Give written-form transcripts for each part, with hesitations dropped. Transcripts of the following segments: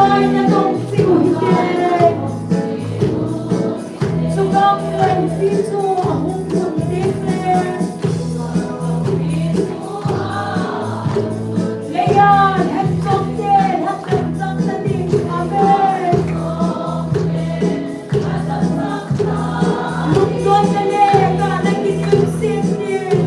Pagkain na tong sinuhin. Sugang lang dito akong pagdinin. Layan, at something, at something, amen. Lugod na neka, nagkikipsin din.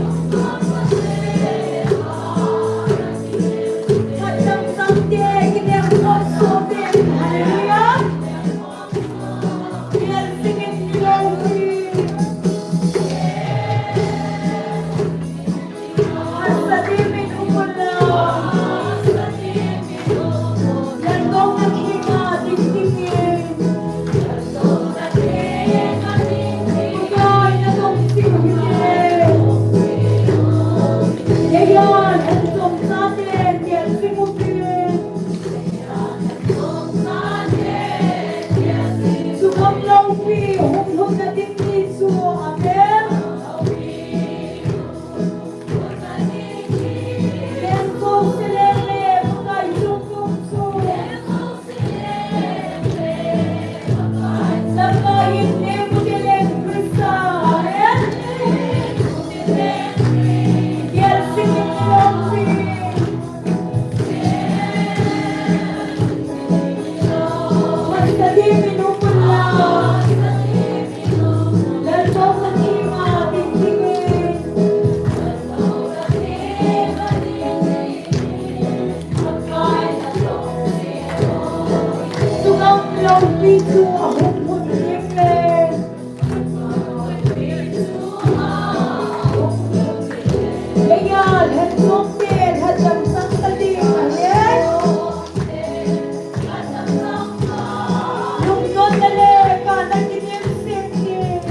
At something, hindi ako sosobin. Hallelujah. We are singing glory. Sa timin umula. Landong naghinga, tingtingin. Pagkain na tong sinuhin. Layan, at tong natin, yan sinuhin. Sugam laupi, humhum na tingniso, amen. Lenso silele, pagkain sumumso. Nakain nemo dileng krista, amen. Yan singing laupi. Basta di minumula. Landong naghinga, tingtingin. Sugang laupi ko akong pagdinin. Layan, at something, at something, amen. Lugod na leka, nagkikipsin din.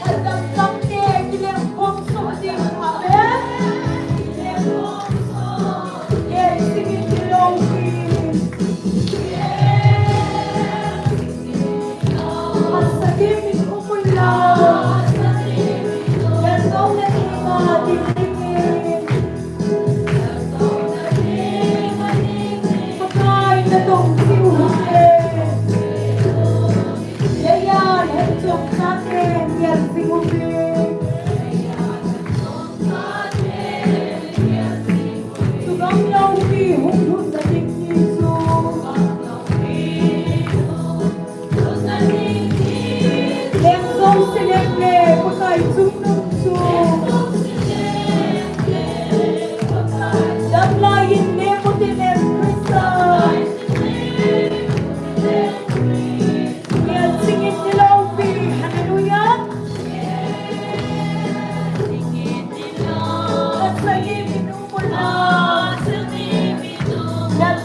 At something, dilempong something, amen. Yes, singing glory. Sa timin umula. Landong naghinga, tingtingin. Pagkain na tong sinuhin. Layan, hensok natin, yan sinuhin. Sugang laupi, humhum na tingniso. Lensong silele, pagkain sumnumso. Damlayin nemo dilem krista. Yan singin ni laupi, hallelujah. At sa imin umula. Yan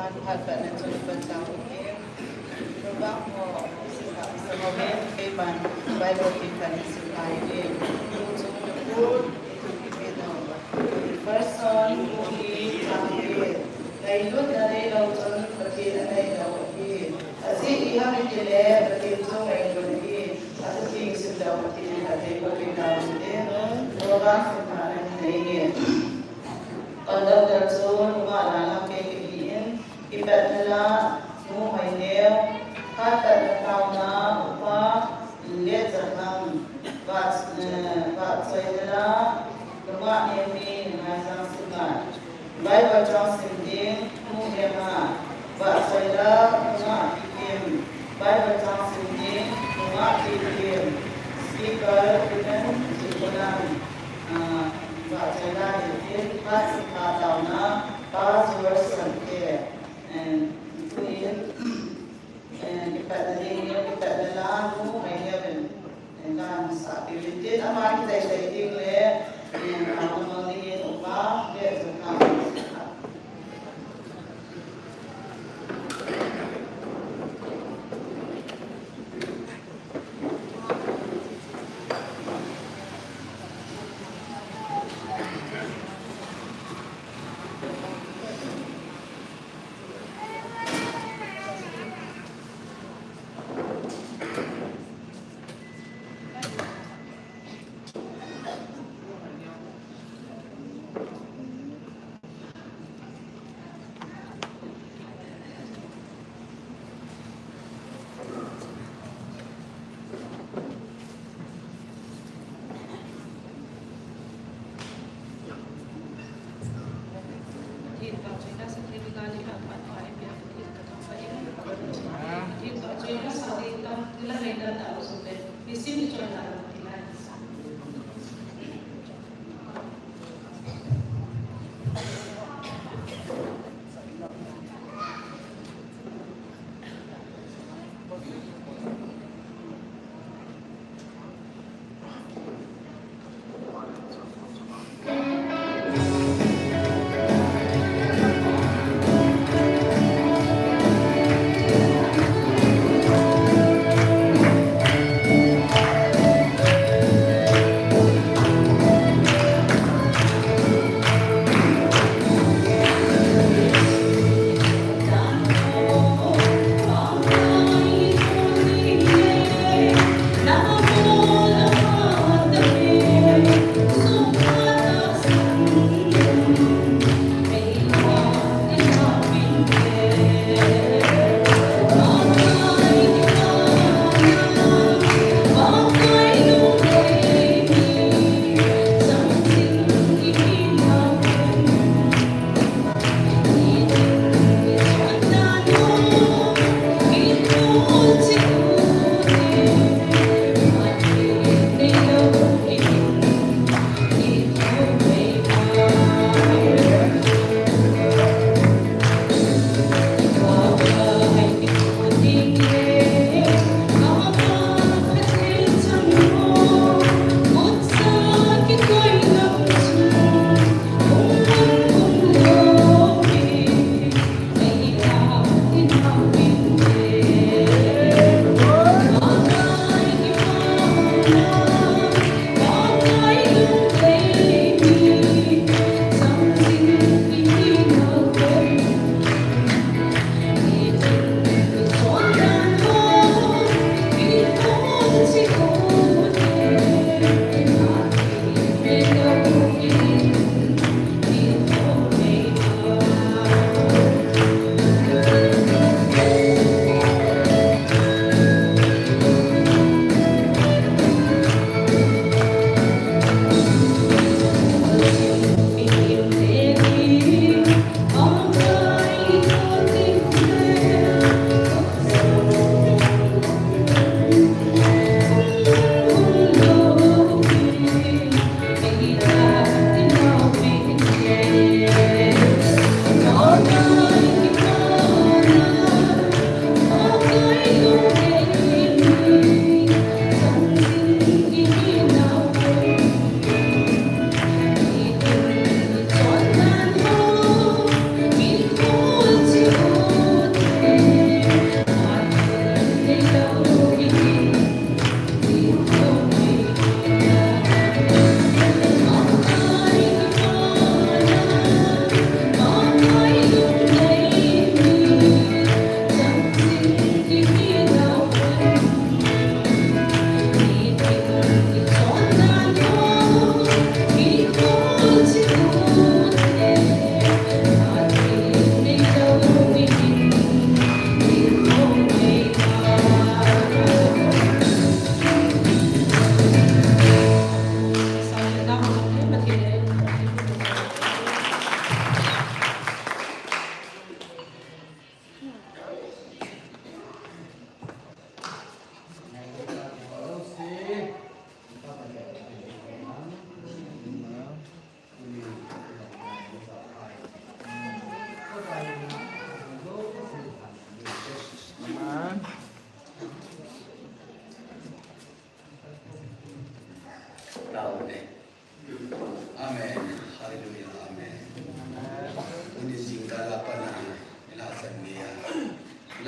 Tuhan Tuhan bentang ini Rubah mo sa moment kay ban Bible kita ni supply in so the food the person who is hungry lailud na rin ang son pagkin ay dawin kasi ihang itile pagkin so ay dawin at king sila pagkin natin pagkin natin Rubah sa kanan na Pada darsun umalang kekiin ibat nila mo may neo kata tao na upa lihat zakam bat saya nila rumah ini ngasang sukan baik bacaan sendiri mu dia bat saya rumah ikim baik bacaan sendiri rumah ikim speaker dengan cikunan Pak Chandra ini pas kata na pas version ke and kita lalu mainnya dan saat ini amat saya tinggal yang aku melihat apa dia sekarang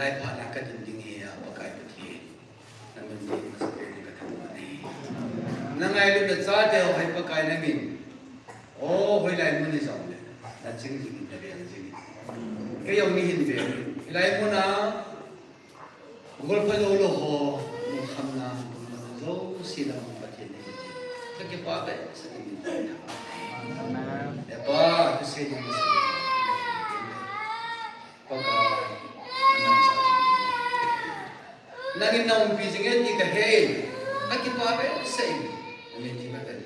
lai pa na ka din ding he pa kai pa thi na min ding sa pe ni ka thang ma ni na ngai lu da cha de hai pa kai na min o hoi lai mun ni sa le na ching ji ni de ji ni ke yong ni hin be lai mu na gol pa lo ho mu kham na zo si la pa thi ni ka ke pa ba sa ni ya pa tu se ni nangin na umpizingin di kahel akipabe say hindi ba tadi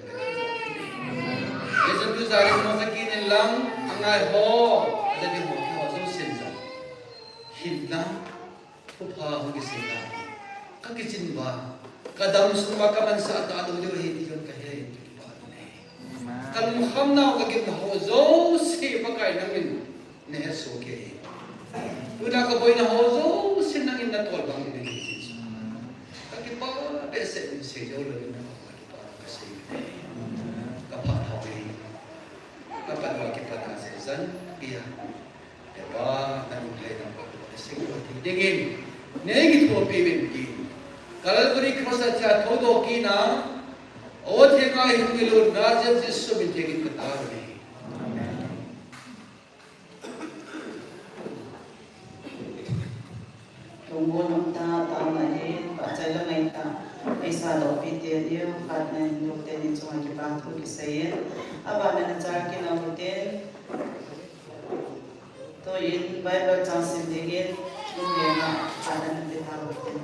yesus tu zari mo sakinin lang ang ho ada di mo ko so senza hinna pupa ho gisina kakicin ba kadam suma ka man sa atalo yo hindi yon kahel kal mukham na kagim ho zo si pakai namin ne so ke Tuna ka boy na hozo sinangin na tol bang ni Jesus. Kakipa bese ni se jo lo na kakipa kasi kapathawi. Kapathawi kita sa zan pia. Diba nanulay ng pagkakasing dingin. Negi to pibin ki. Kalaburi krosa cha todo ki na o thega hingilo na Jesus subintegi katawri. Tunggu ta tamahin pacala ngai ta isa do pite dio patna nukte ni chuma ki batu ki sayen aba na char ki na hotel to in bible chansin degen nge na adan de ha hotel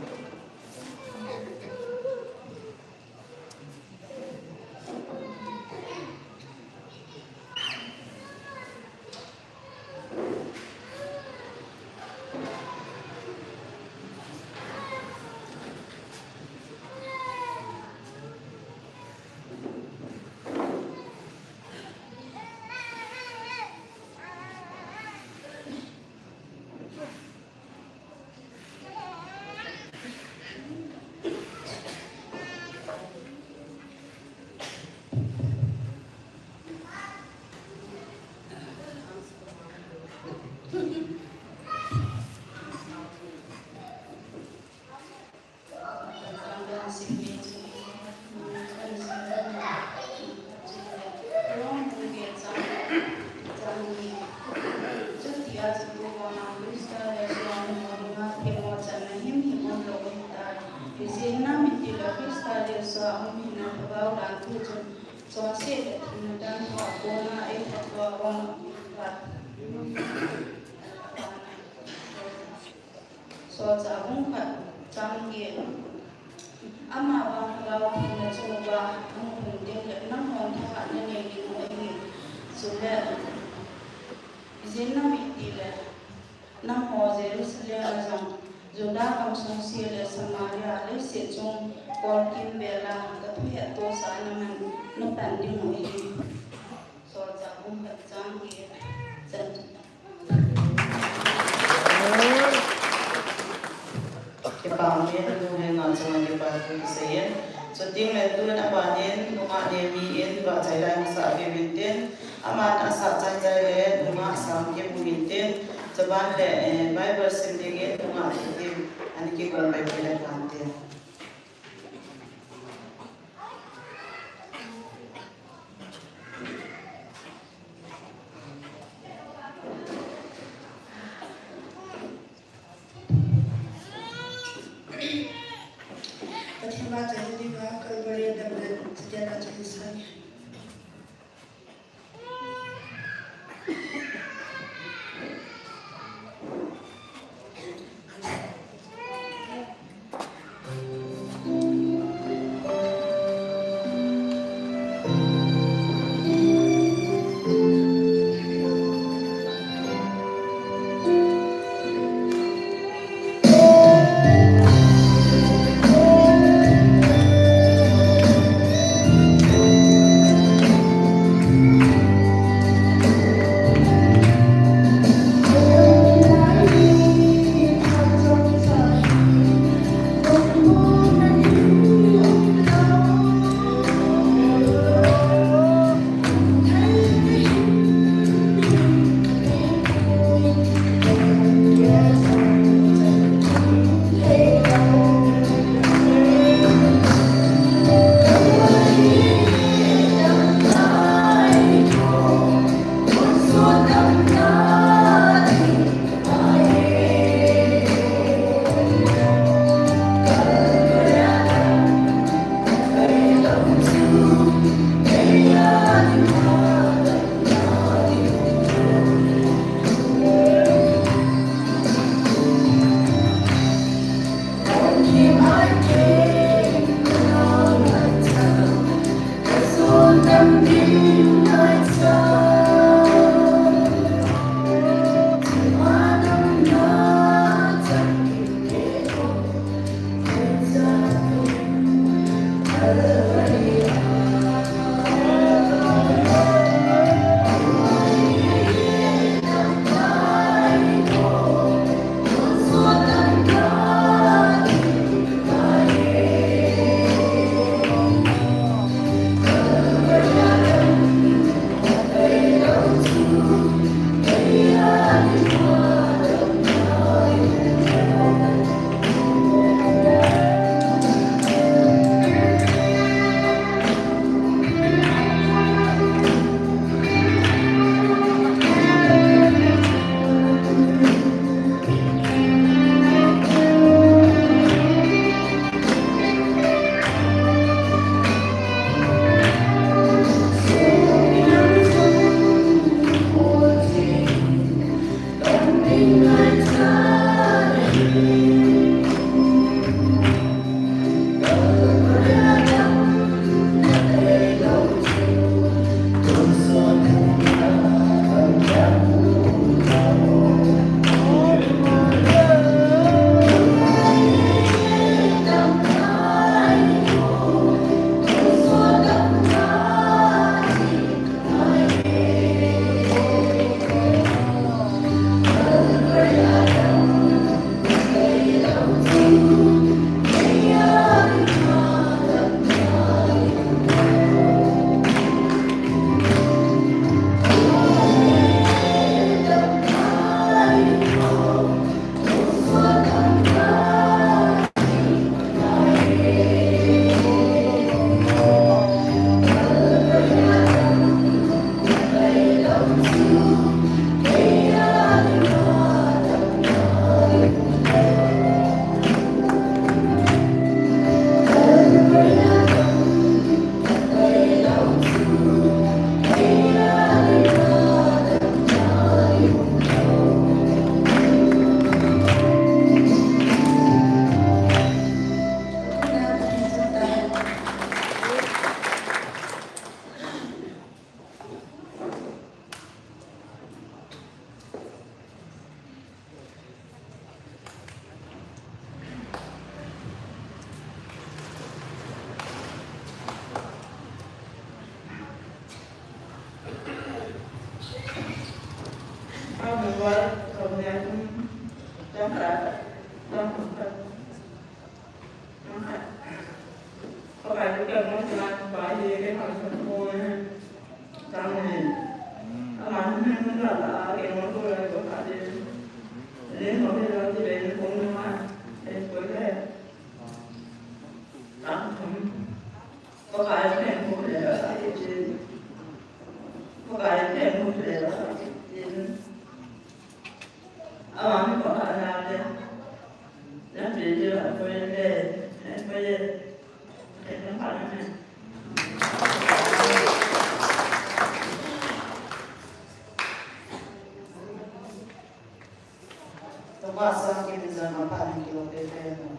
Tabasa kita sama parang kilo bebeno.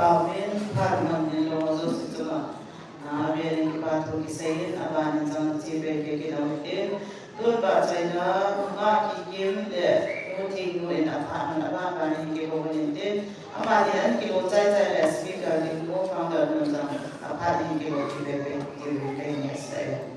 Pawin, Padman nilo Zosituma, Abiyaning Patu Kisayin, Aban Zang Tibe Kikilawitin, Turba China, Maki Kim, the Muting in apartment, Aban Kikilawitin, Amadian Kilo Zai as speaker, the co founder Nuzam, a party Kilo Kibe, Kibe,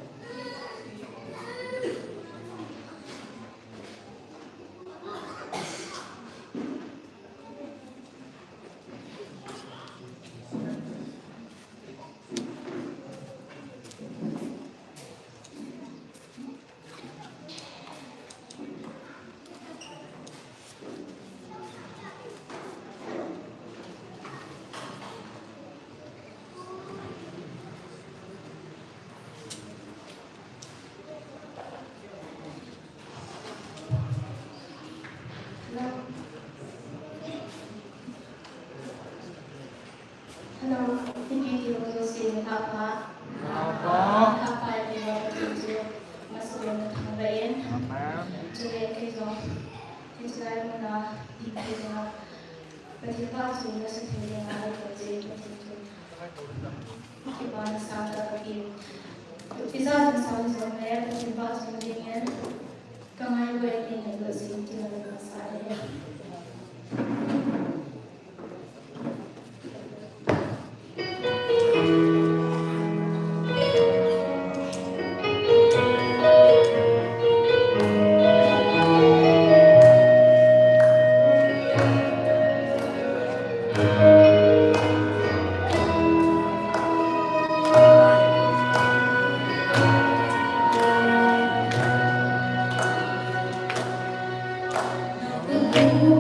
Hello, hindi ko si Papa. Papa di ba tuju masuk ngayon. Jadi kita kita mana kita berjumpa sudah sesuai dengan proyek itu. Kita nasab lagi. Bisa bersama-sama ya berjumpa dengan kami buat ini negosiasi dengan saya. Thank you.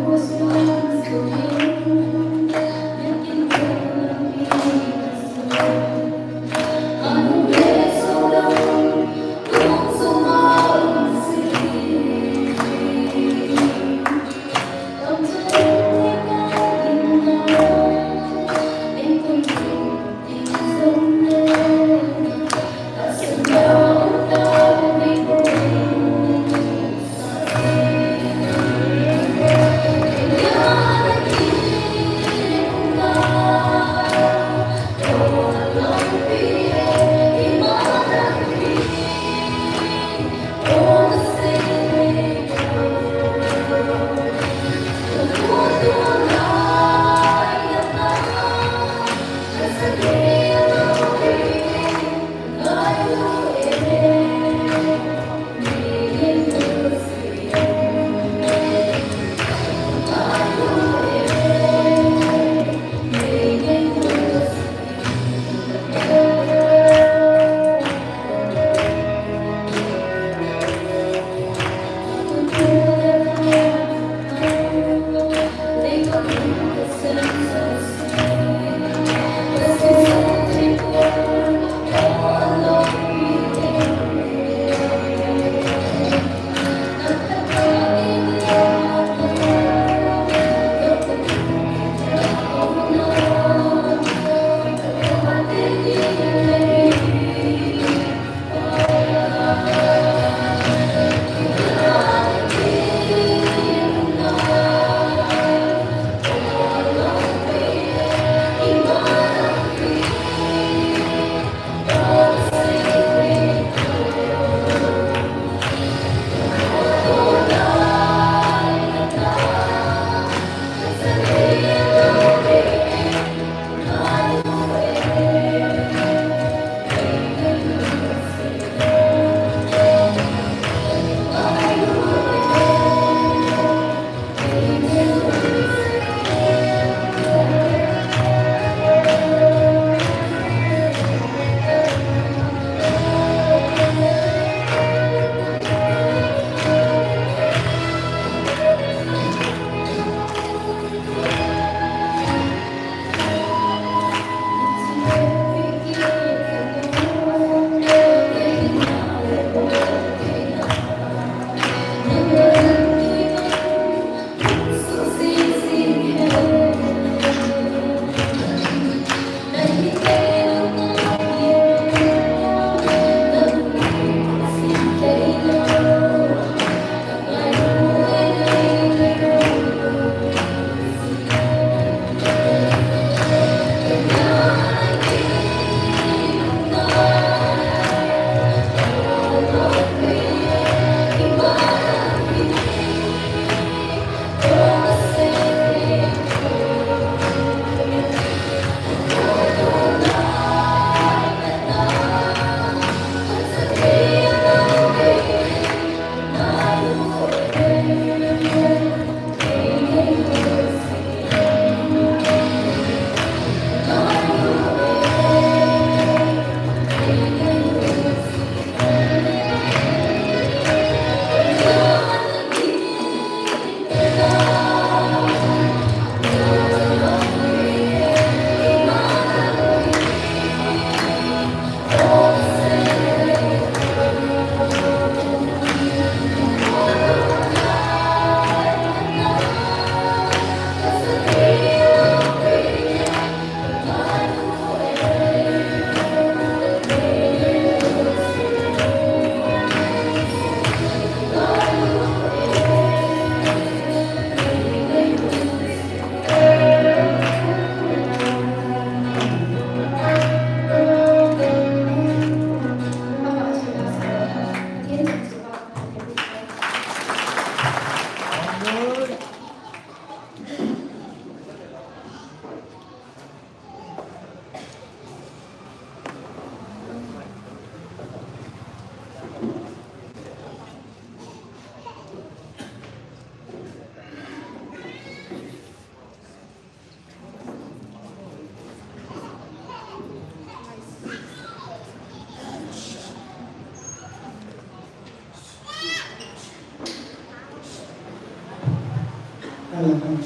kan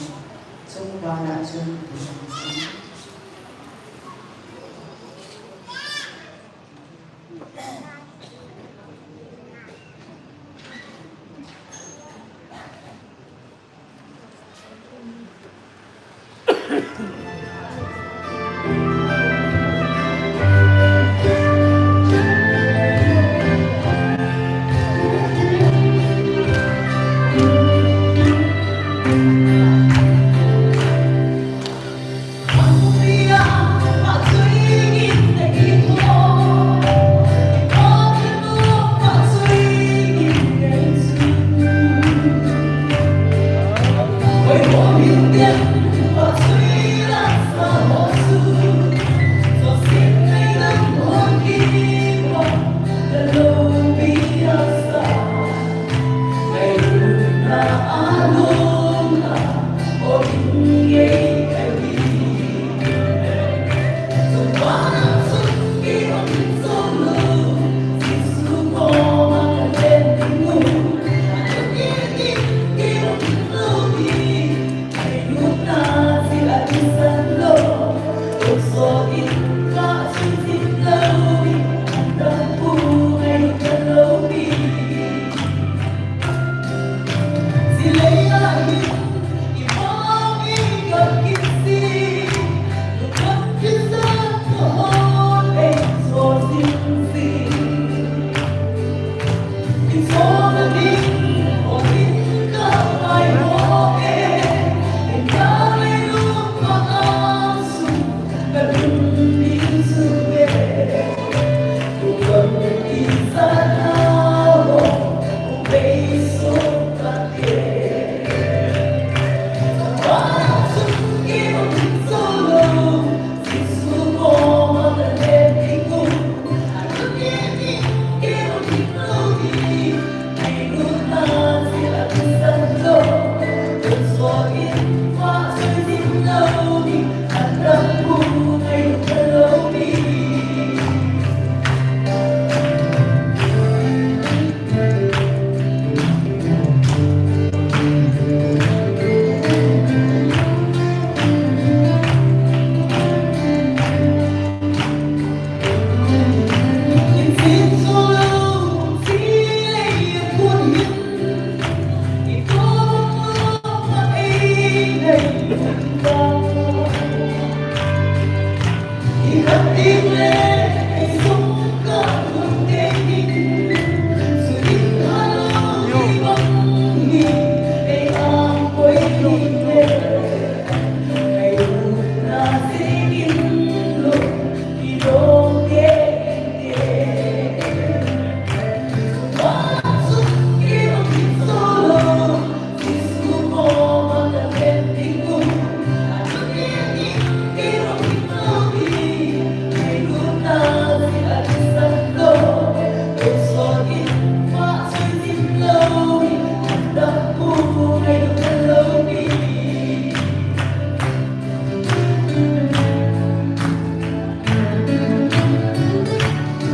chung ba na chung Hãy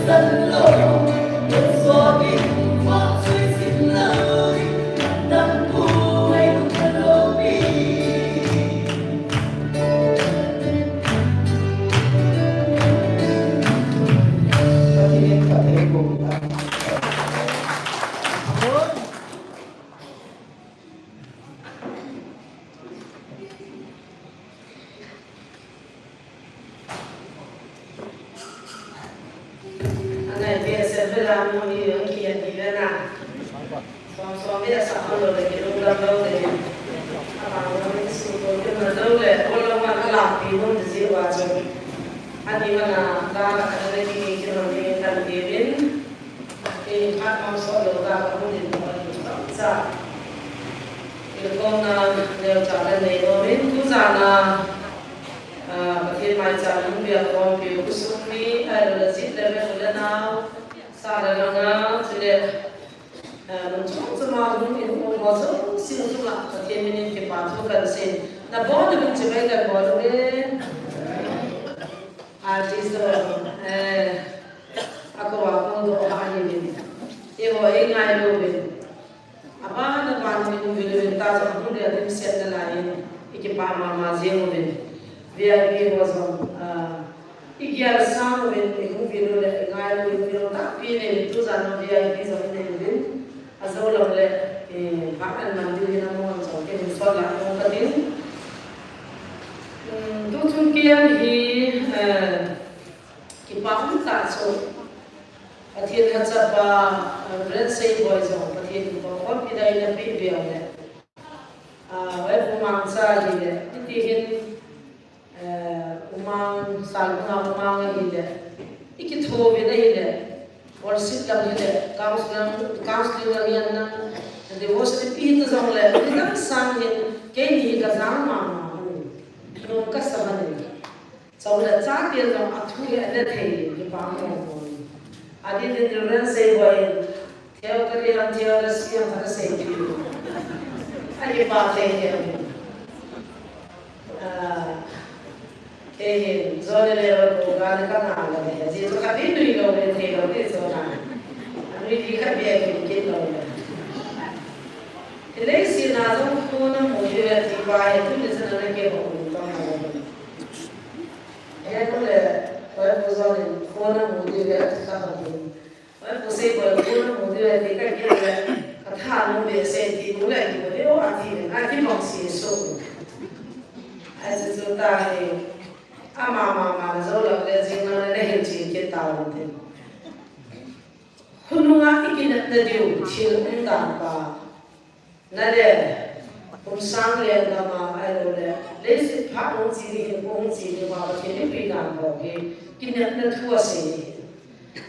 subscribe cho kênh Ghiền Mì Gõ để không bỏ lỡ những video hấp dẫn. na bo de bin chibai da bo de artist ako wa ko do ha ni e ho e ngai lo be aba na ba ni ni le ta sa ko de adem set na la ni e pa ma je mo be VIP was igiara samu be e ko vi lo le ngai lo vi lo ta pi ne tu za no VIP sa ne be azola le ba an man di na mo so ke ni so la mo ka din tu chung kian hi ki pa un ta so Pathian Hatsapa, Red Say Boys, Pathian Pop, Pida in a big bill. Umang Sali, Tihin Umang Salma Umang Hide, Ikito with a hide, or sit down hide, counseling, and they was repeated on level. They don't sang in Kenny Gazama, no Casamani. So the Taki of Atu and the Tay, the Pampo. Adi din duran say boy, theo kari ham theo rasi ham hara say kiyo. Adi baat hai hai. Kehin zone level ko gan ka na lage hai. Je to kabhi nahi loge the loge zona. Amri likha bhi hai ke loge. Ilai si nazam ko na mujhe ati baai tu nisana ke ho ta na. Hai ko le Why was on phone and movie at Sabbath? Why was able to phone and movie at the Kaki? A time they said he would like to go at him. I cannot see so. As it's so tired, Mamma, Zola, there's in a legacy get out of him. Hununga ikin the dew, chill and dampa. Nade, Sangli and Dama, I don't know. Let's part on seeing him, seeing about him, bring up, okay. Kinat tua se,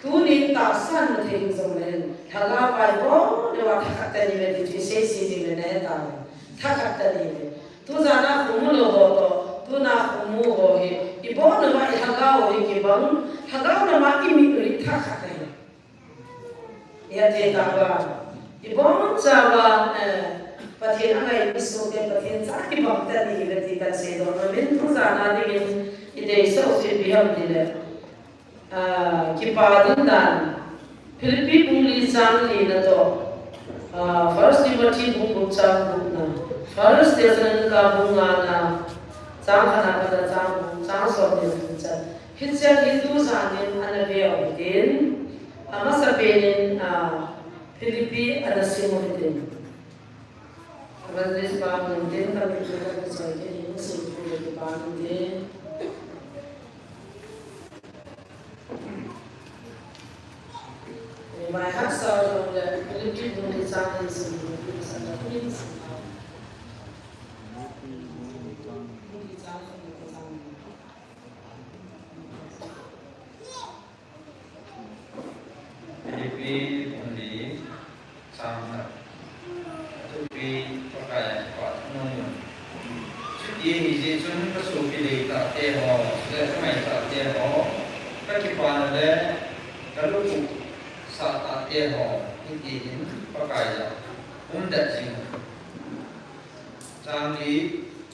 tu ni tak san thing zaman, thaga pai bo, lewa thak tadi me tu se si ni me ta, thak tadi me, tu zana kumul ho to, tu na kumu ho he, ibo na ma thaga ho he ki bang, thaga na ma ki mi thak tadi, ya je ta ba, ibo cawa, Pathian angai bisu ke pathian sakit bang tadi berarti kan se do, men tu zana ni Ide so se biham dile ki padin dan Philippi pungli sang li na to first liberty bung chang bung na first station ka bunga na sang khana ka sang so de cha hitcha hindu sanin anave odin amasa benin Philippi adasimo din Abadis pa din ka ka sa ke ni se ke pa din My house out of the military room is on this Philippi only sama tu pi pakai kuat nung. Jadi ni jun masuk pilih tak teh le mai tak teh kan kipan le kalau saat tak teh ini pakai ya undat sing. Jangan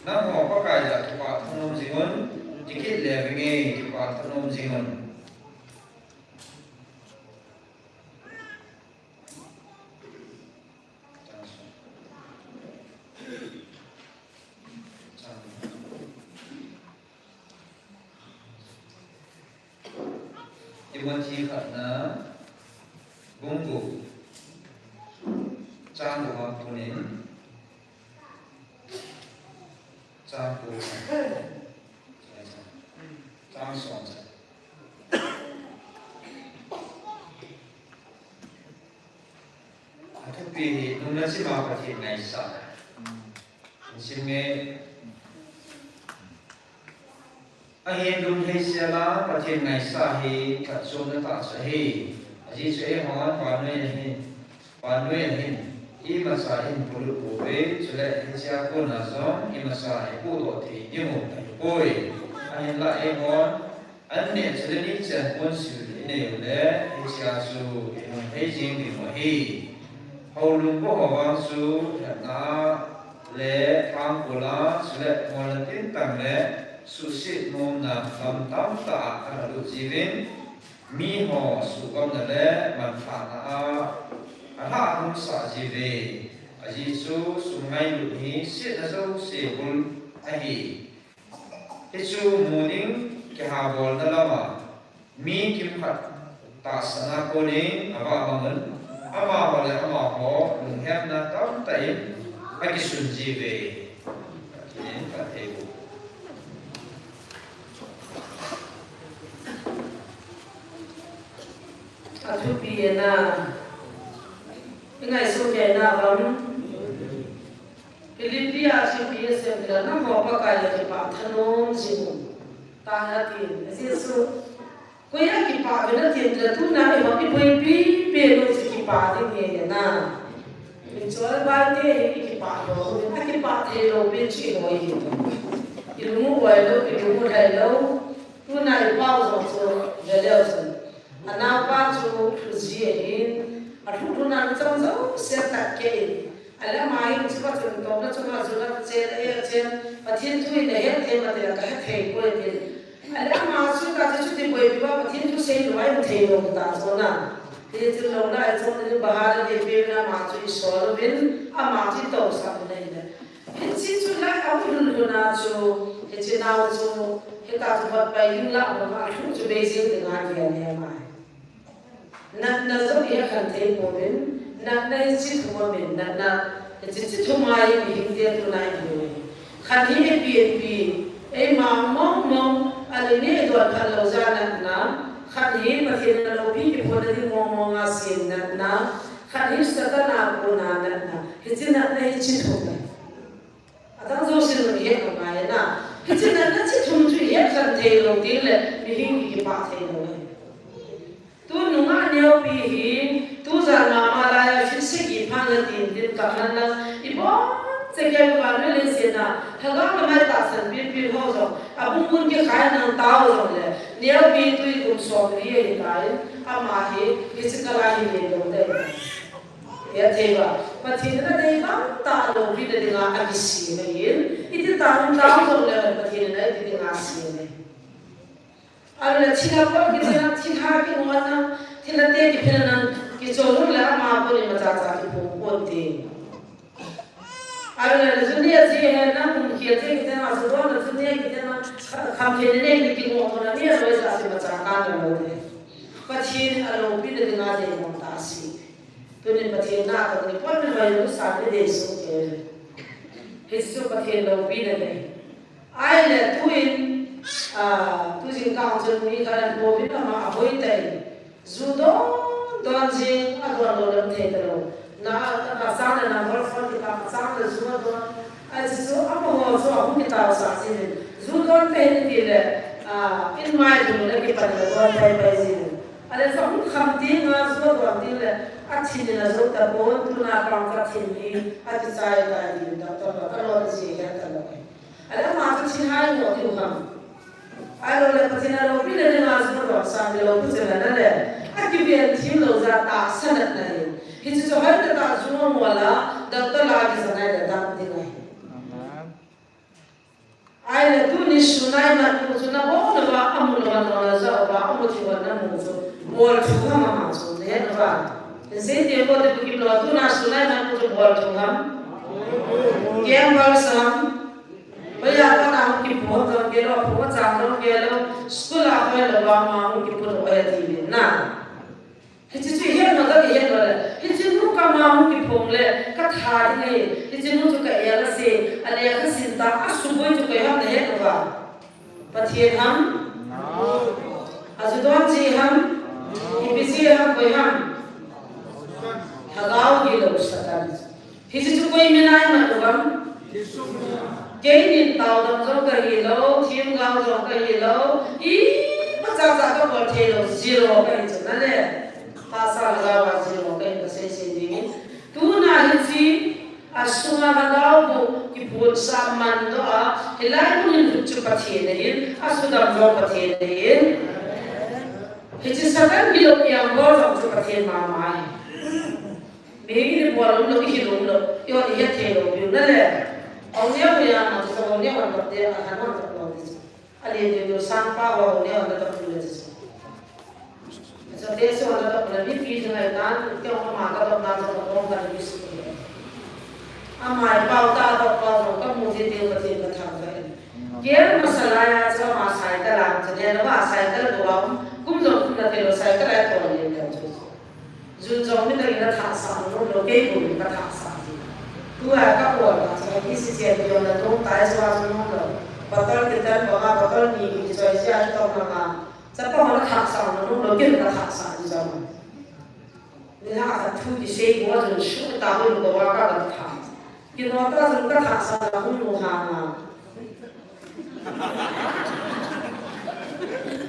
nak pakai ya kuat nung singun dikit le bengi kuat nung singun. Iwan cikat na bungku canggu tunin canggu cangson tapi nuna si mapati naisa sini ahin dum hei siala patien ngai sahi kat sona ta sahi aji se hon panwe hin i masahin pulu poe sele sia ko na so i masai pu do ti yimu poi ahin la e hon anne sele ni chen kon su ne le sia su hei jing ni mo hei hau lung ko ho wang su na le thang pula sule molatin tam le susit nom na tam tam ta anu jivin mi ho sukam na le man pha na a ha hum sa jive aji su sungai lu hi sit na zo se bul a hi chu morning ke ha bol na lama mi kim phat ta sana ko ni aba mangan ama wala ama ho lung hem na tam tai Bagi sunji ve, ini tak ibu. Aku piye na, ingai suke na bang. Pilipia si piye sembila na mau pakai lagi pak tanong jimu, tanah tin, asisu. Kuya kipa benda tin tu na ibu pipi pelu si kipa tin na. Soal balik kipa lo, kipa lo benci lo ini. Ilmu walau ilmu halau, tu nak pau so jalan sen. Anak pau ujian, aku nak macam serta kain. Alam main cepat contoh, cuma sudah cer, patien tu ini yang tema dia kah kain boleh dia. Alam masuk kat situ boleh juga patien tu saya luar itu lo kita sana. Itu longga itu ni bahar di pena macam isol bin, macam tahu sama ni. Itu cuma aku dulu na tu, itu na tu, kita tu buat bayi lah, macam tu basic dengan dia ni mai. Na tu dia kan temu bin, na itu cuma bin, na itu cuma ini dia tu naik bin. Kan ini BNP, mama, ada ni dua kalau jalan na. Khadhir pathin na lobi ki phone di mo nga sin na khadhir sata na ko na hichina na hichi thona atang zo sin ye ko ma ya na hichina na chi thum chu ye khan the lo ti le mi hi ki pa the lo tu nu nga nyo pi hi tu za na ma la ya shi si ki phang le tin ka na na I bo这个把那人写呢，他刚刚买大生比好着，不管给孩能打着嘞，你要比对工说的也应该，妈嘿，你这个来也懂的，也对吧？把天那地方打了，比那地方还细了一点打着了，把天那地方细了。那其他包给其他给我呢，其他地给那给做了了，妈不能么咋给不稳定。Ada dunia sih, na mungkin kita masuk dalam dunia kita na kampen ini kita ngomong ni ada asal macam mana ni. Patien alo pun dengan ada montasi. Tu ni patien nak kalau ni pun memang sampai desu ke. Hesu patien alo pun ni. Ayat tuin, tu jingkang jenis kalau boleh nama aboy tay. Zudon donjing aduan dolam taytero. Na sana na berfaham kita sana semua tu, asyik apa ho so aku kita usah sini. Zudon pehli dia, in mai tu lagi pada orang pai sini. Ada semua khamti na semua orang dia, aci ni na zudon pun tu na pangkat sini, aci saya tadi doktor kalau sih ya kalau. Ada macam cihai mo tu ham. Ada orang pasien orang pilih dengan semua orang sambil orang tu jalan ada. Aki biar tim lo zat sangat naik. Itu soal kita semua mula doktor lagi sana datang tinggal. Ayat tu ni sunai nak sunai boleh bah amul mana zat bah amul cuma nak muncul mul juga macam ni apa. Jadi dia boleh pergi belah tu nak sunai nak muncul mul juga. Yang bersam, bayar nak pergi buat kalau buat jangan kalau sekolah apa lepas mahu pergi buat ayat ini. Nah. Itu yang mana dia mana? Itu nuka mahu kipomle, kathari le. Itu nu juga ia rasa, ada yang kesinta, asubuh juga yang dah apa? Patien ham, azudan si ham, ibisi ham bayam, hagau gila ustad. Itu juga yang mana yang mana? Kini tahu dong kahilo, tim gau dong kahilo, macam apa boleh zero kahilo, nade. Pasal gawa zero kain kesesi dingin. Tu nak hiji asuma gawa bu kiput saman doa. Hilai pun hidup cepat hidup. Asudam jauh cepat hidup. Hiji sekarang hidup yang jauh cepat hidup mamai. Begini boleh hidup lo. Yo dia hidup yo nade. ông nhớ bây giờ mà chúng ông nhớ còn tập đi hắn còn tập lâu đi anh đi điều sang pa vào ông nhớ còn tập lâu đi so thế số là tập là biết gì này tan cái ông mà cái tập nào rồi ông cần biết gì mai bao ta tập bao rồi các mục tiêu cái gì cái thằng vậy kia mà salaya cho mà sai cái làm cho nên là sai cái đồ ông cũng giống là cái sai cái này thôi liền cái dù giống như cái là thằng sao nó đâu cái cũng là thằng sao tu है का बोल रहा है किसी से भी होना तो ताई से बात नहीं होगा बतल के तरह बगा बतल नहीं कि जो ऐसे आज तो ना जब तो हमारा खासा ना लोग के ना खासा जोนี่ถ้าทุกที่เสียว่าจะช่วยตามลูกว่าก็จะทำกินว่าก็จะก็ทำสารพัดลูกหามา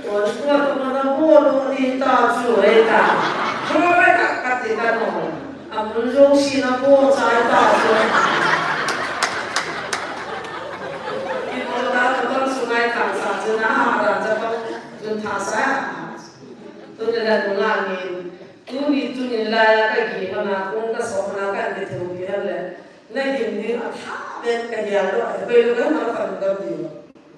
ตัวตัวมันพูดดีต่อช่วยตาเพราะว่าก็ติดกันหมด啊，我们肉西那锅在打着，一锅打着都是爱看啥子那哈的，这都就他啥，都在那弄那里，都你来个几个那公个说那个的头皮了，那今天啊他们个样子，背了个那很多的，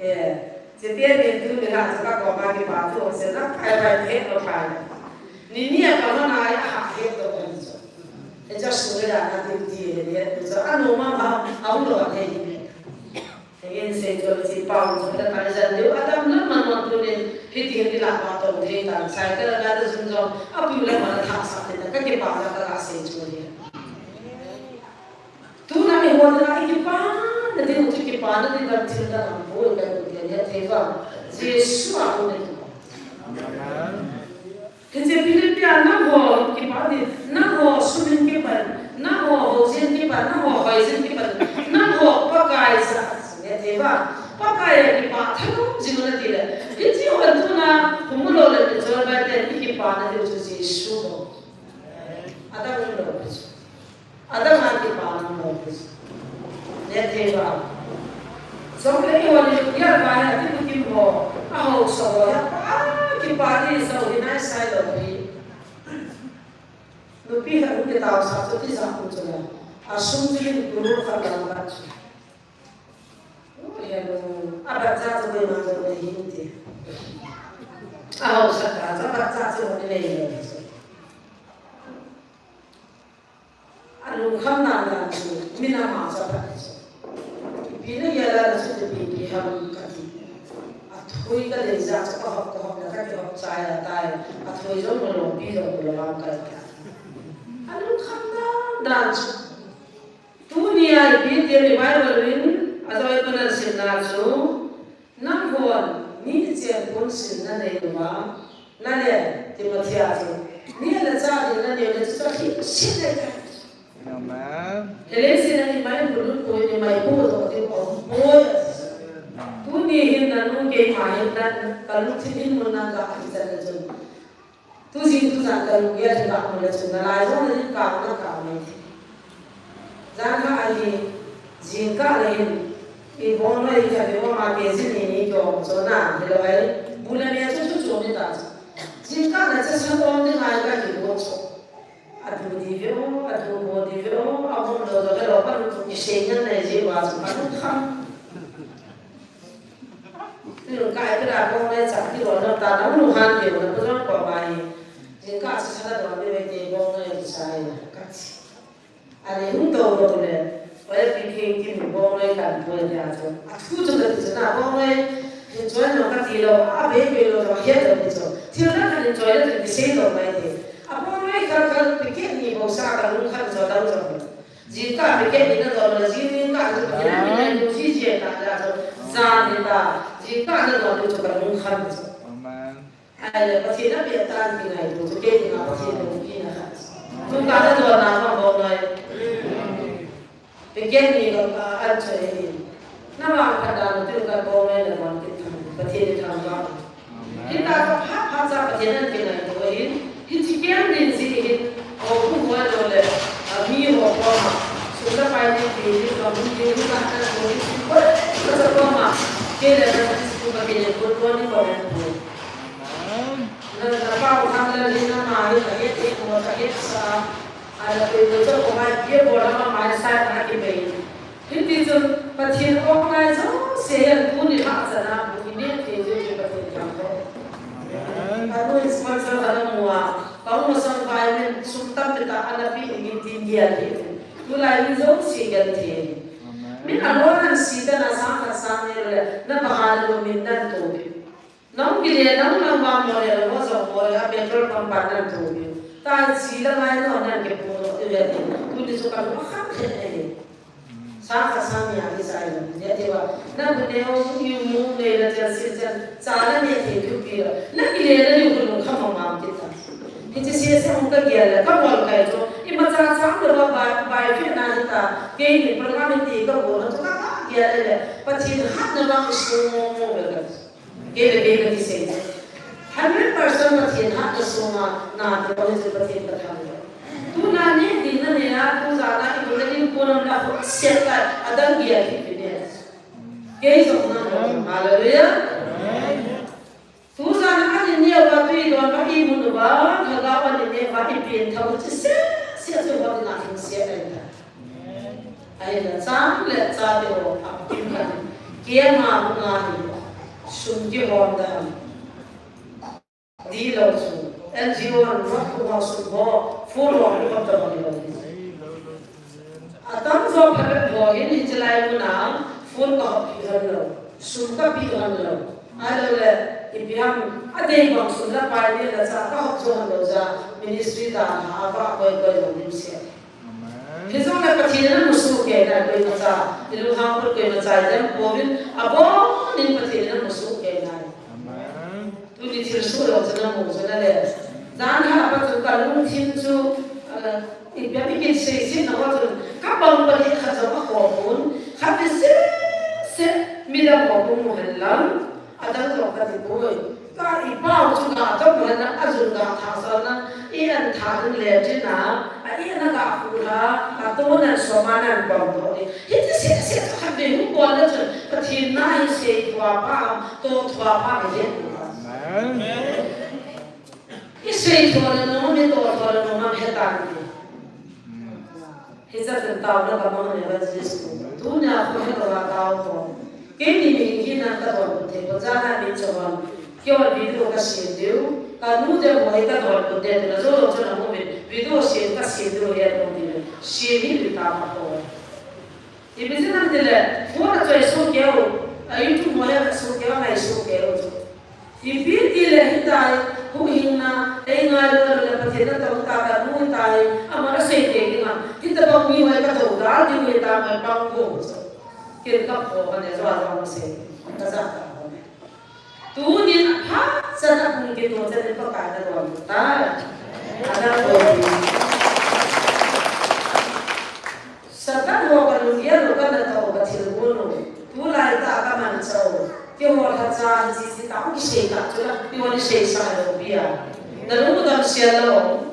哎，这边的都你看这个国家的把头，现在拍黑都拍，你也把那拿一下黑都跟你说。人家说的那对不对？你说俺农妈妈好多的，人生就是包着的，反正就俺们那么多的，一天的拉巴都听到，才个那都是说，啊，不来嘛，他啥的，那个包着的那谁做的？都那边我那一包，那天我去一包，那天咱听到那不会来不的，人听说这说不的。Jadi pilih nak ho kipadi, nak ho sumin kipan, nak ho hosin kipan, nak ho hoisin kipan, nak ho pakai sah, ni apa? Pakai kipan, thanu jiman tidak. Jadi orang tu na pemula le jual bayar kipan itu jadi suhu. Ada pemula betul, ada mana kipan pemula betul. Ni apa? Sampai orang dia bayar itu kipan, ah soalnya. Kipadi saudi na sai lo bi lupi ha ke taw sa to ti sa ku chula asum ji guru kha ga ba chu ya lo aba cha to be ma to be hin ti a ho sa ka za ba cha to ne le alu kham na na chu mina ma sa ba bi ne ya la su de bi ha ka ti thôi cái đề ra sẽ có học là các cái học trai là tài à thôi giống một lồng bây giờ một lồng cái cả anh lúc khăm đó đàn tu nia biết tiền để vay vào lính à rồi con là xin là số năm hồn ní tiền cũng xin là này đúng không là này thì mà thiệt rồi ní là cha thì là điều là cho khi xin này cả thế nên xin là đi máy một lúc tuổi thì mày mua rồi thì có mua tu ni hin na nu ke ma hin na kalu tin mun na ga ki sa na jun tu sin tu sa kalu ya ta ga mun la chun na la zo na ka ne zan ka ali jin ka le hin i bon na i ka de ma ke sin ni ko so na de lo ai bu la ne chu ne ta jin ka na cha sa ko ne ga ga ki bo cho adu di veo adu bo di veo a bon do do lo pa ni she nya ne je wa so pa nu kham cái cái là con này chẳng cái đó nó ta nấu luôn han kiểu nó có rất quả bài những cái sự thật đó bây giờ con này sai các anh không đâu đâu này bởi vì khi mình con này làm thôi thì thôi thu cho được thế nào con này enjoy nó các gì đâu bé rồi hết rồi bây giờ thiếu nó là enjoy được thì sẽ đâu này thì con này cần bị kết nhị bầu sa cả luôn khăn rồi đâu rồi chỉ cả bị kết nhị nó rồi là chỉ những cái cái này nó chỉ chuyện là rồi ra thì ta chỉ cả nó rồi cho cả luôn khăn rồi ai là có thể nó bị tan cái này rồi cái gì nó có thể nó kia là chúng ta đã rồi nào mà bọn này bị kết nhị nó ăn chơi nó làm cả đàn chúng ta bọn này là làm cái thằng có thể làm đó chúng ta có hát ra có thể nó cái này rồi chỉ kéo đến gì thì cũng có rồi là mi hoặc qua chúng ta phải đi thì còn những chúng ta ăn rồi nó sẽ qua mà cái là nó cũng có cái gì cũng có những cái nó bao tham lên đi nó mà đi cái gì cũng có cái sao ai là cái chỗ của ai kia bỏ nó mà sai là cái bệnh thì ประเทศออกไงซะเสียนผู้นิพพานะผู้นี้เที่ยวที่ประเทศทางเขาถ้าด้วยสมัครสารมัวเขามาสังไฟมันสุดท้ายเป็นอันดับที่มีทีเดียวที่ดูแลวิโซสิกันที่มินอารมณ์นั้นสิแต่น่าสังกัดสังเนี่ยเลยนั่นบางทีมินนั่นตัวเดียวน้องกิเลสน้องลำบากหมดเลยว่าสองหมดเลยเป็นตัวปั๊มปั๊มนั่นตัวเดียวแต่สิละไม่น้องนั่นเก็บหมดเลยคุณดิสุกันว่าข้ามเห็นเลยสังกัดสังเนี่ยที่ใส่เลยเดี๋ยวที่ว่านั่นเป็นเดียวอยู่มุมเลยแล้วจะสิ่งจะจานเนี่ยที่ทุกปีละนั่นกิเลสนั่นอยู่คนข้ามมาจิตตาที่จะเสียสมุนก็เกี่ยวเลยก็บอกใครตัวอีมันจะสร้างเรื่องใบฟินาจิตตาเกี่ยวกับประการที่ก็บอกแล้วก็เกี่ยวเลยปฏิหัดนั่นเราสู้มั่วเลยกันเกี่ยวกับที่เสีย100% ปฏิหัดสู้มานาที่เราจะปฏิบัติทำเลยทุกนานี่ดินนี่นะทุกสาระที่เราที่พูดนั้นเราเสียกันอันดับเกี่ยวกับที่เนี่ยเกี่ยวกับนั้นฮาเลลูยาทุกสาระที่เนี่ยว่าที่โดนว่าอีมุนว่าถ้าเราวันนี้ว่าอีเปลี่ยนเท่าที่เสียตัวที่น่าที่เสียเลยนะไอ้เนี่ยสามเล็ดสามเดียวอับกินกันเกี่ยมาบุญงานสุนทรีวันดามดีเลวสุนNGO รักตัวสุนบ่ฟูลวันนี้ก็จะมาดีเลยตั้งจอบให้บ่อยนี่จะไล่มุนาฟูลก็พิจารณาสุนก็พิจารณาอะไรเลยอีพิฮัมอดีตบางสุนละไปเนี่ยละจ้าก็จวนเราจะมินิสทรีด่าหาว่าไปก็ยังไม่เสียที่สองเลยปฏิเสธมุสุเกนะไปมาจ้าที่ลูกหางพูดไปมาจ้าเดี๋ยวโควิดบ่นี่ปฏิเสธมุสุเกนะทุกที่ที่สุดเราจะนั่งมุสุนั่นแหละdan harapan kalau mungkin tu ibu bikin sesi nak tu kapal balik kerja makapun habis se mida makapun muhallam ada tu apa tu boy kalau ibu juga tu muhallam azul dah thasana ian thadun lejin na ian nak akulah atau nak somanan bangko ni itu se tu habis mu boleh tu pertina se tu apa ni Isi tuan nama ni tuan nama hetan ni. Hisa tentang nak kamu ni berjis tu. Tu ni aku ni orang tahu tu. Kini mungkin nak tuan tu. Berjalan di jalan. Kau video kasih dia. Kalau dia boleh tak tuan tu dia tu. Kalau tu nama video kasih dia ya tu dia. Sini kita apa? Ibu jangan dia. Fora tu esok kau. Itu mulai esok kau nak esok kau tu. Ibu dia hitai. Huhina, engar le pathena tahu tak nu tai, amara sete kita kita bangi wai kata udah di kita bangku, kita kau ane jual se, kasa tu ni apa sana pun kita jadi pakai ada orang tak ada orang sana orang dia luka dah tahu kecil bulu, tu lah kita akan mancau. Kau orang hanya sisi tahu kisah tak, cuma kau ni sesa lebih. Dalam muda siapa?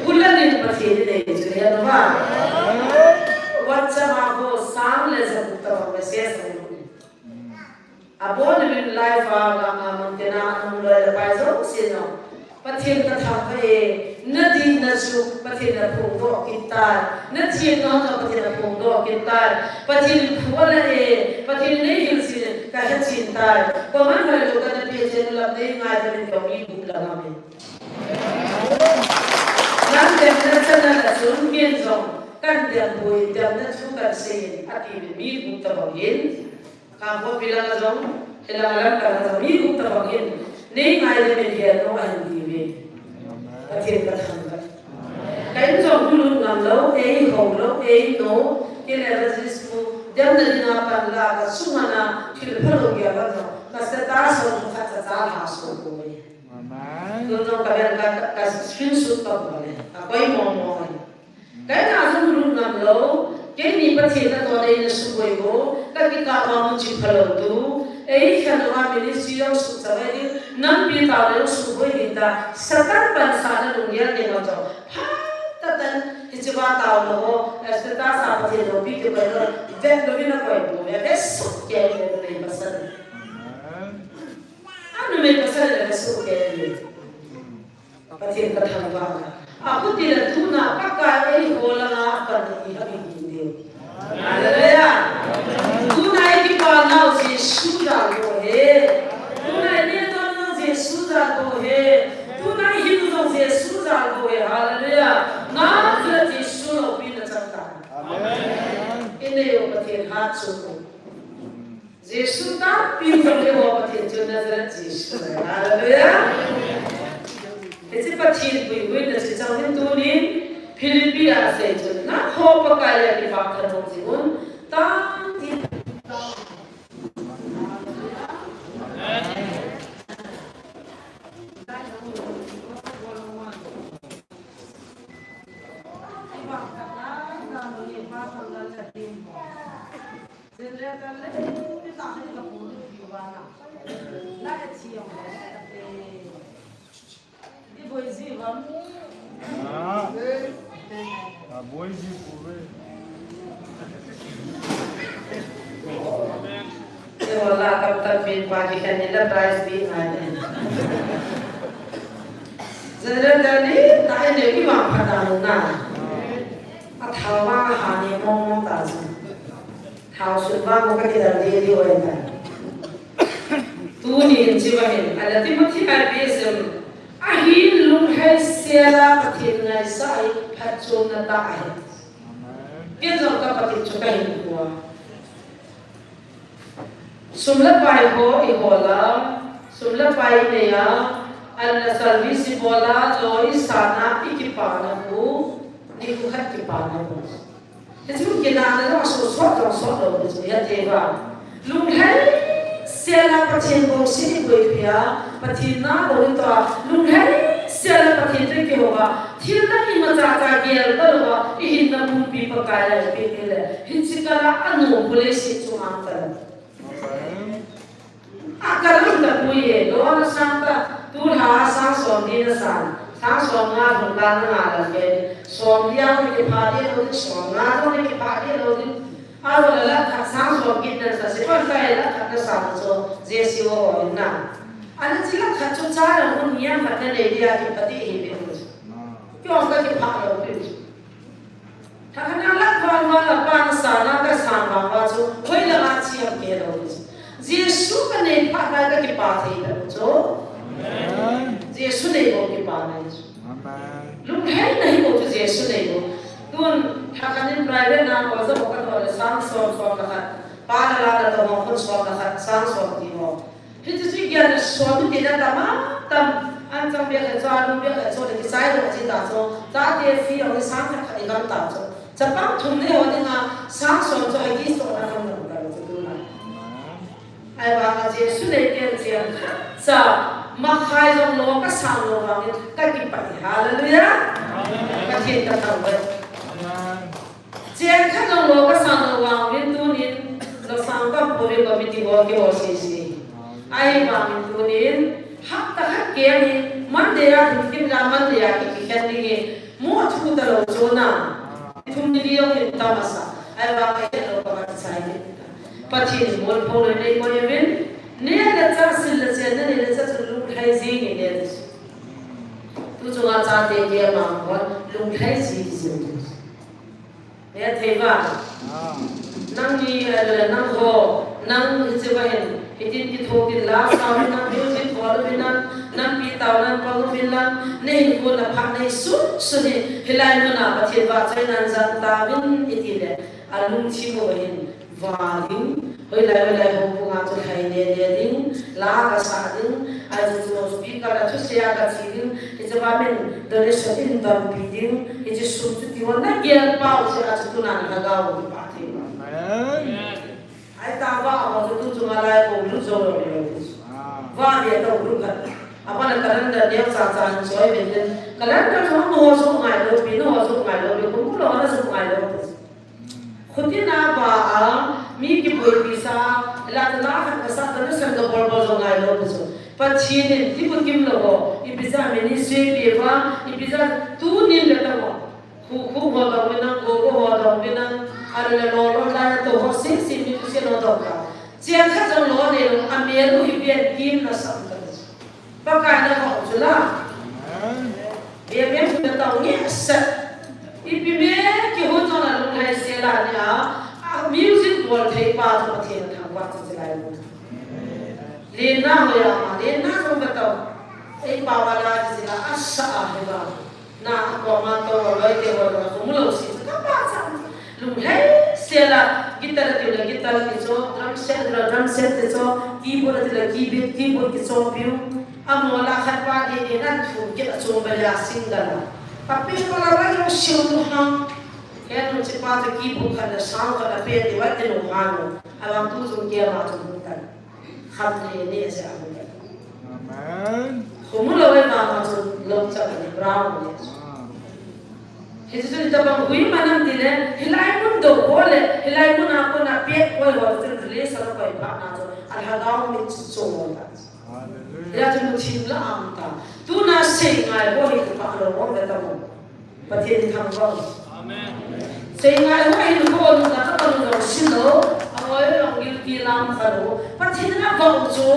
Bulan ini pasti ini jadi apa? Wajah aku sambil sebutan mesej ini. Abo ni live agama mungkin mulai lepas itu sino. Pasti kita sampai nanti nasu pasti nak punggo kita, nanti nak pasti nak punggo kita, pasti boleh, pasti ni hilsi. Kaya cinta, paman kalau kita biasa lebih ngajarin kami bukan kami. Nanti kita nak sungian zong, kan dia boleh dia nak suka sih, hati ini bukan bagian. Kamu bilang zong, hilang kan kami bukan bagian. Ni ngajarin dia no andiwe, hati kita hambat. Kaya zong dulu ngamlau, honglau, no, kita resismu. Jangan dengarkan lagu sumana filipalo dia betul. Kasih tahu kata tahu hasil boleh. Tuan kalian kasih screenshot boleh. Apa yang mau? Kaya nak dulu ngamlo, kini percaya tuan ini subuh itu, tapi kalau menciptakan tu, kalau kami siang subuh ini, nampi tahu subuh kita, sekarang bangsa dunia ni macam. Tatan hijau tahu loh, setelah sahabat yang lebih kepada vet lebih nak kau itu, besok kaya lebih besar. Anu lebih besar besok kaya lebih. Pasti kita tahu. Aku tidak tahu nak pakai bola apa ni hari ini. Ada ya? Nazareth Jesus. Hallelujah. It's a patin we witness it on him to him. Philippines says, not hope a guy at the back of the moon. Wala kapag pinpagi kanila prize being natin. Zalali tayo na iwang panahon na. At hawahan mo mong taso. Hausulba mo kakidali o ina. Tunin siwahin. Alati mo tinabism. Ahin lunghay sila patin ngay sa ay patso na tayo. Kaya kapatid sukahin ko. Sumlapay ho ihola, sumlapay niya, ang service bola lo isana ikipana ko, ni ko ikipana ko. Kasi mo kinana na susot ya diba. Lunghay sila patin ko sini ko ipia, patin na lo ito, lunghay sila patin ko ba, tila imatata gel ba, ihin na bumpi pagkaya ipinila, hinsikala ano polisi tumangkala. Akalang na po eh, doon na sangka, tulha sang som din na san, sang som nga hungka na nga lagi, som liang ikipadi lo din, som nga doon ikipadi lo din, wala lang, sang som git na sa sipon kaya lang, na san so, zesi wo o na. Ano sila kacho tsara mo niya, mata na idiya kipati ihibin mo. Kiyong ka kipadi lo din. Kakanalang pa na sana ka samba pa so, huwag lang at siyang kaya lo din. Yesus ka na ipakay ka kipatay ka so. Yesus na ibo kipatay so. Lunghay na ibo to Yesus na ibo. Doon, hakanin private na ako sa bukat wala sang som lahat. Para lada to mga som lahat, sang som di mo. Hito siya na som tidak tam ang biya ka so, anong biya ka so, nakisay mo kasi so, dati fi ang sang ka ikang so. Sa pang tunay o nga sang som so, ay gisto na kang nagkaroon sa doon. Ay baka Yesus na iyan siya sa makhay ng lo ka sang lo bangin kakipay. Hallelujah! Kakita tawad. Siya ka ng lo ka sang lo bangin tunin lo sang ka puri komiti ho ki ho sisi. Ay bangin tunin hak tak kiyahin mandaya hitim la mandaya kikikandingi mo chuta lo zona. Tumiliyo kita masa. Ay baka yan lo ka matisay. Patin mol polo ne ko yemen ne la ta sil la se ne la ta lu khai zi ni ne tu chu ga cha de ye ma ko lu khai zi zi ne the ba nang ni nang ho nang che ba hen hitin ki tho ki la sa na bi ki thol bi nang pi taw nan pa lu bin lan ne ko na pha ne su ni hilai mo na patin ba chai nan zan ta bin itile alung chi mo hen valing hoi lai ho punga tu hai ne ding la ka sa ding as to speak ka tu sia ka ding it's about men the rest in the building it is so to you na gel pa se as tu na ka ga wo pa ti amen ai ta ba ho tu tu ma lai ko lu zo lo ne va ye to lu ka apa na karan da ne sa sa so ai ben karan ka so mo so ngai lo pi no so ngai lo ko lo na so ngai lo Khutina ba mi ki boy bisa la la ka sa ta sa ga bol bol ngai lo so pachin ti bu kim lo i bisa me ni se pe ba i bisa tu ni le ta mo khu ho da me na go ho da me na ar le lo la to ho si mi ku se lo do ka sia kha jong lo ne lo a me lo hi bien kim na sa ta ba ka na ho chu la be be pu ta ni sa Ipi ki ho na lu hai se la nya music bol thai pa to the thang wa chi lai lu le na ho ya ma le na so ba to ei pa wa la chi la asa ha ba na ko ma to lo ke ho na ko mu lo si ka pa sa lu hai se la gitar ti la metal ki cho drum set te cho keyboard te la keyboard ki cho piu amola khat pa di nan thu ki a chung ba ya single pa pe ko la ra yo shiu tu ha he no chi pa te keyboard kha la sang kha la pe di wa te no ha no awang tu chung ke ma chung kan kham ne ne se a amen khumula wa ma chung long cha ni brown ne Yesus itu bang hui manam dile hilai pun do boleh hilai pun aku nak piak kau waktu dile salah kau ipak nazo alhadau mit semua. Ya tu mungkin lah amta. Tu nasi ngai boleh ipak lo orang bertamu. Pati ni kangkong. Amen. Sehingga orang itu kau nak kau nak silo, awal orang gil lam kau. Pati ni nak kau tu.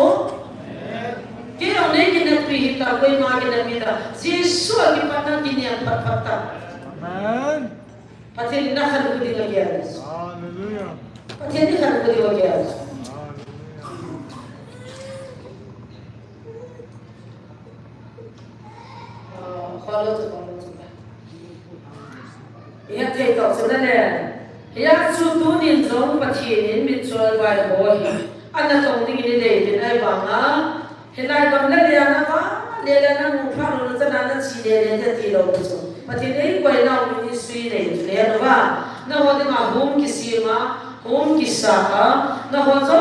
Kau ni kena pergi tak kau mak kena minta. Yesus lagi patang kini yang patah. Amen. Pati na kan ko din nagyaris. Hallelujah. Pati na kan ko din nagyaris. Follow to. Iya tay to sebenarnya. Ya sutunin zong pati nin mitsual wai boy. Ana tong tingin ni din ay banga. Hilay kamla liya na ka. Lela na mo paro na tanan si lela na tilo ko. Pati ni ko ina ministry ni le ba na ho de ma home kisima home kisaka na ho zo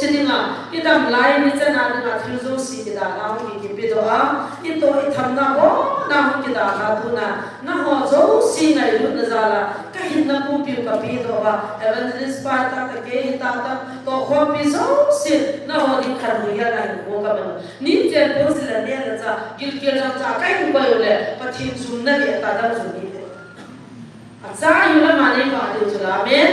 sininga idam lai ni chana na thuzo si da na ho ki pe do a ito itham na bo na ho ki da na tu na ho zo si na ru na zala ka hin na pu pi ka pi do ba evangelist pa ta ke ta ta to ho pi zo si na ho di khan bu ya na ko ka ba ni je ko si la ne la za gil ke la za kai ko yo le pati sun na le ta da sun ni Azar yula mane ba de chula amen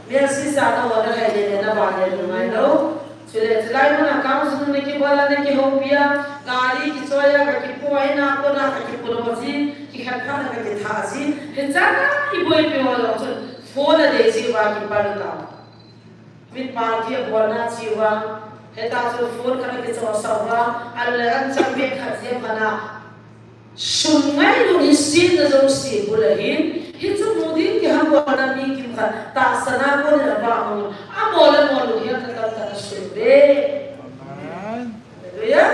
biar sisa na wala hai de na ba de mai lo chule chulai mana kam sun ne ki bola ne ki ho pia gari ki choya ka ki poi na ko na ka ki puroji ki khatha na ka ki thasi he chana i boi pe wala chul phone de si ba ki parta mit pa ki bola chi wa he ta chul phone ka ki chaw sa wa al an cham be khaje mana sungai lu isin na zo si bulahin hitu mudin ki ham wala mi ki kha ta sana ko na ba mo amola mo lu ya ta ta sube amen haleluya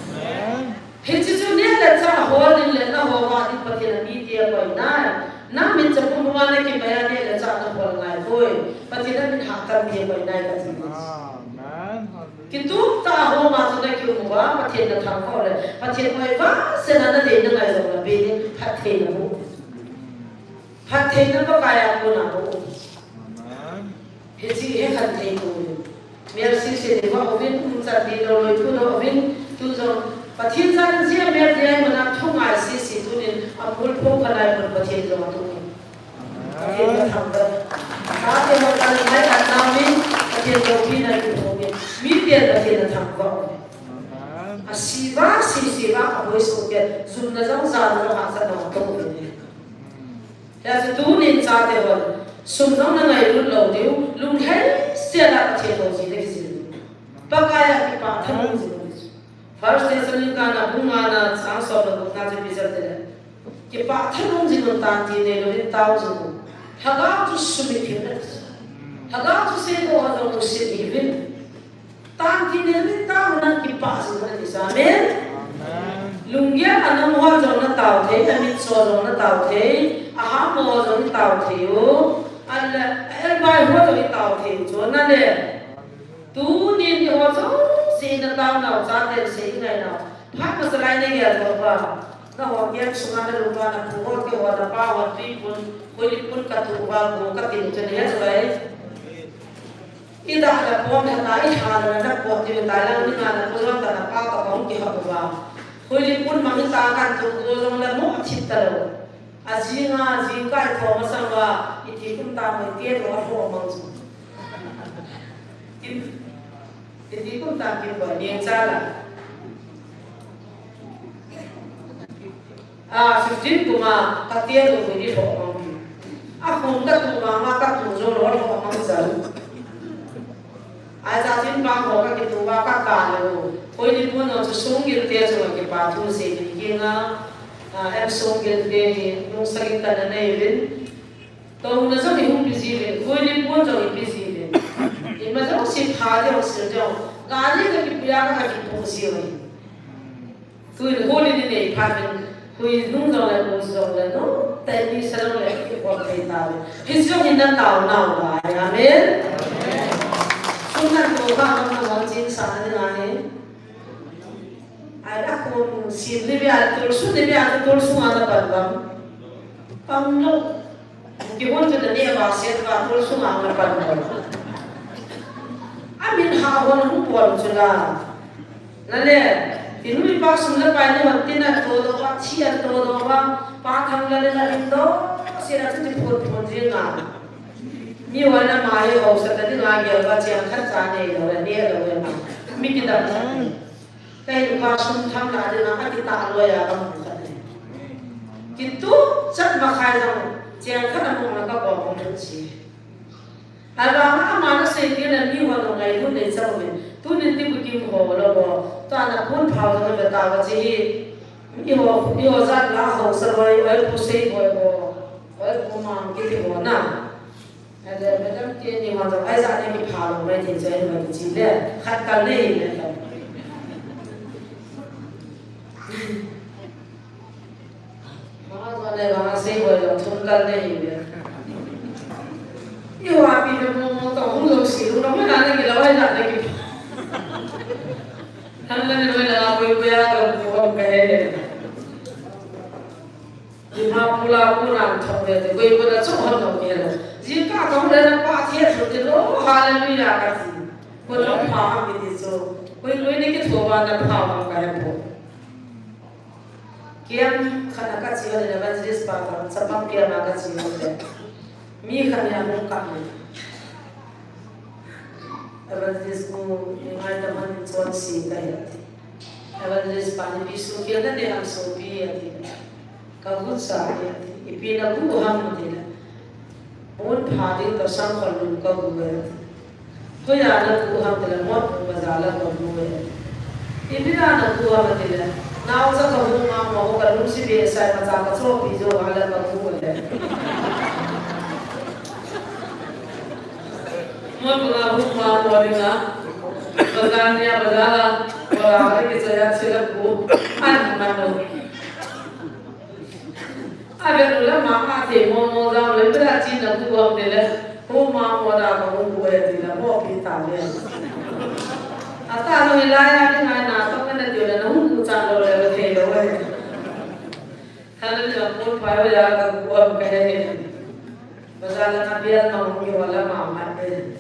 amen hitu tu ne la ta ho din le na ho wa di pati na mi ti ko na min cha pu ma ne ki maya ne la cha na ho ngai koi pati na min ha ka mi ko na ka ti Kitu ta ho ma so na ki mo ba pathe na thang ko le pathe mo ba se na na de na ngai so na be ni pathe na bo pathe na ba ka ya ko na bo amen he chi he khan thei ko mer si se de ba ovin kum sa de lo lo ku lo ovin tu zo pathe sa na si mer de ai mo na thong ai si tu ni a mul pho khalai mo pathe zo ma tu ni pathe na thang da ka te mo ka ni mai ka na mi pathe zo pi na ki ho Mimpian lagi na tangkap. Asiba siba aboy soket zum na jang sa na hasa na to ni. Ya se tu nin sa te hon sum jang na ngai lu lo diu lung hai se la che lo ji de si. Pakaya ki pa thang ji. First Thessalonians na bunga na sang so na na je bi sa de. Ki pa thang ji no tan ti ne lo ni tao zu. Thaga tu sumi phi na. Thaga tu se ko ha lo si ni bin. Tan tineri ta na ki pa si na isa amen lungya anam ho jo na tau the amit so jo na tau the aha mo jo na tau the yo al bai ho jo na tau the jo na le tu ni ho jo si na tau na sa de si ngai na phat ma salai ne ya jo ba na ho ge su na le ba na pu ho ke ho na pa wa tri pun ko li pun ka tu ba ko ka tin chen ya jo ai Ida ada pom na ai ha na pom ti ta lang ni na ko ta na pa ka pom ki ha ba khoi li pun mang ta kan tu ko jong la mo chit ta lo a ji nga ji kai tho ma sang wa i ti kun ta mai tie ro ho mang chu i ti kun ta ki ba ni cha la a 15 kuma ka tie ro ni ho mang a khum ka tu ma ka tu jo ro ho mang sa Aja tin bang ho ka ki tu ba ka ka lo koi ni pun no sung gil te so ki pa tu se ni ki nga em sung gil te ni nung sa ki ta na nei vin tàu nó rất là hung busy về vui đi buôn rồi busy về thì mà rất xịt phá đi hoặc sửa cho gà đi cái bia cái bụng xìu ấy tôi là hôn đi này phá bên tôi nung rồi là bụng rồi là nó tại vì sao lại cái quan hệ tao khi xưa thì đang tàu nào vậy amen chúng ta cố gắng làm mọi chuyện sáng đi này ai đã cùng xin đi về tôi xuống ăn bận lắm ông lúc cái hôn cho nên là sẽ và tôi xuống ăn bận lắm amin hao hôn buồn cho là nè thì lúc đi bác xuống lớp bài này mà tin là tôi đó bác chia tôi đó bác thằng là lên đó sẽ là cái buồn riêng à nhiều anh em mà hay học sẽ tới ngày giờ và chỉ khát trả này rồi là nè rồi mà mình cái đó cái lúc bác xuống thăm là đi làm cái tạ rồi à bằng cái tu rất mà khai rằng chỉ khát là một cái bỏ không được gì à và mà nó sẽ cái là nhiều hoạt ngày lúc đấy sao vậy tu nên tìm cái kim hồ là bỏ toàn là cuốn phao cho người ta cái gì yêu rất là hậu sợ rồi ở phố xây rồi bỏ ở phố mà cái hồ nào bây giờ cái nhiều hoạt động ai ra đi phao rồi mấy thì chơi mấy cái gì đấy khát cả lên đấy mà giờ này mà xây rồi là thôn cả lên đấy yêu à bị nó tao không được xỉu nó mới làm cái lâu hay làm cái thằng lên rồi là quay ra còn cái đi học là cũng làm thằng này thì quay là chỗ hơn đâu kia rồi riêng cả con lên là ba thiệt rồi thì nó hallelujah cái gì còn nó phá cái gì rồi quay này cái thua vào là phá vào cái bộ kia khana cái gì này là vẫn rất phá vào sắp mắm kia mà cái gì này mi khana không cả Evangelis ko yung naman son si kaya. Evangelis pani bisu kaya na ang sobi ati. Kagut sa ati. Ipinaguham nila. Un phadi to sang kalun ka buwe. Kuya na kuham nila mo bazala ka buwe. Ibina na kuham nila. Now sa kahung mo ko kalun si besa macha ka so bijo ala ka buwe. Mo pengaruh mawalina bergantian berjalan orang ini saya silaku mana ada dulu mama temo zaman itu dah cinta tu orang dia mama orang kamu buat dia mau kita dia atau wilayah ni mana tu kan dia dah nunggu cakap oleh dia oleh kalau dia pun payah jaga buat kaya berjalan nabian mau jualan mama dia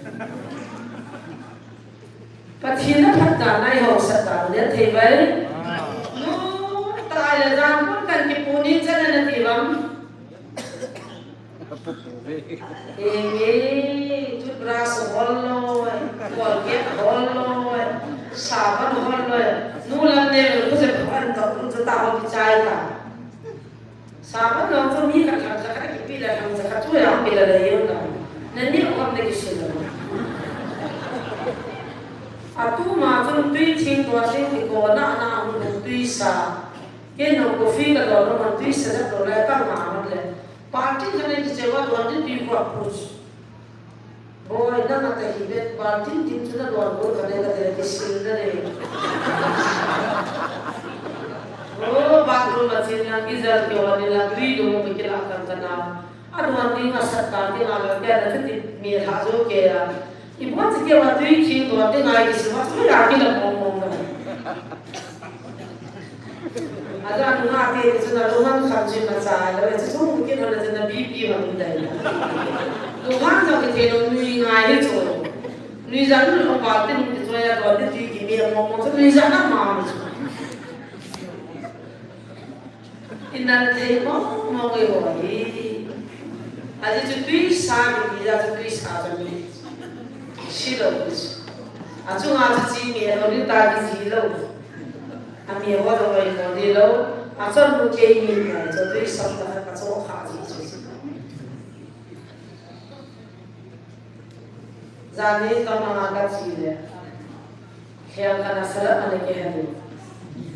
Pathina phata nai ho sata ne thei bai no tai la jam pun kan ki puni chana na ti bam toothbrush hollo colgate hollo saban hollo nu lam ne ko se phan to ta ho ki chai ta saban no to mi ka ka ki pi la ham sa ka tu ya pi la la yo ta na ni ko ne ki se atu ma chun tui thing to thing ti ko na hu tui sa ke no ko fi ka do no tui sa da do la ka ma ma le party jane ki chewa do ni ti ko approach boy na na ta hi bet party tin chuna do ko ka ne ka te ki sil na ne oh bathroom ma chin na ki zal ke wa ni la gri do mo ki la kan kana adu ni ma sat ta ti na la ke na ti mi ha jo ke ya ibu tu dia waktu ini tuh tengah ini semua tu lagi lah ngomong kan. Ada anu hati itu na Tuhan kerja macam, lalu itu mungkin ada jenis bibi macam itu. Tuhan jauh kita nui ngai itu, nui jangan orang batin itu ya batin tu gini ngomong tu nui jangan mam. Inna temo mau lagi. Ada tu bisa, ada tu bisa jadi. Silo acu ngaji sini lo di tadi silo kami awal awal lo di lo asal bukan ini jadi sampai kacau haji jadi kalau agak sini yang karena salah mana kehadir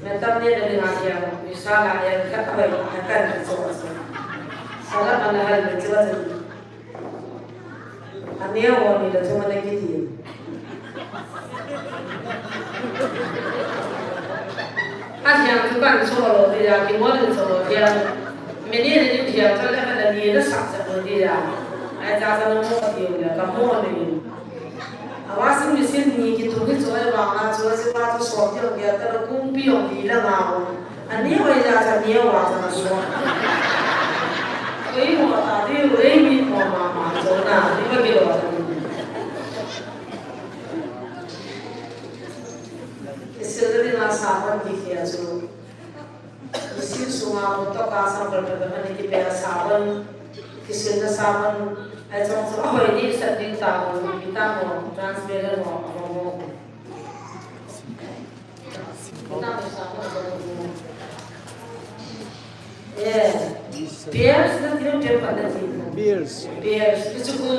mentamnya dari ngaji yang misalnya yang kata baik akan kacau salah mana hal berjual Ania wani da cuma na kiti. Asyang tu kan solo dia, kimol solo dia. Meni ni dia kalau ada dia sak dia. Ai jasa no mo dia kamu ni. Awas ni mesin ni kita tu soal bangla soal sebab tu soal dia kalau kumpi orang dia ngau. Ania wai jasa dia wajah semua. Kau mau tadi, kau ni mau mama, jangan, ni bagi lo tadi. Sebenarnya nak sahabat dikira tu, mesti semua untuk kasar berbeda ni kita sahabat, kisahnya sahabat, macam apa ini sedih tahu, kita mau transfer mau, kita bersama berumur. Beers na tiyo tiyo pada tiyo. Beers. Itu ko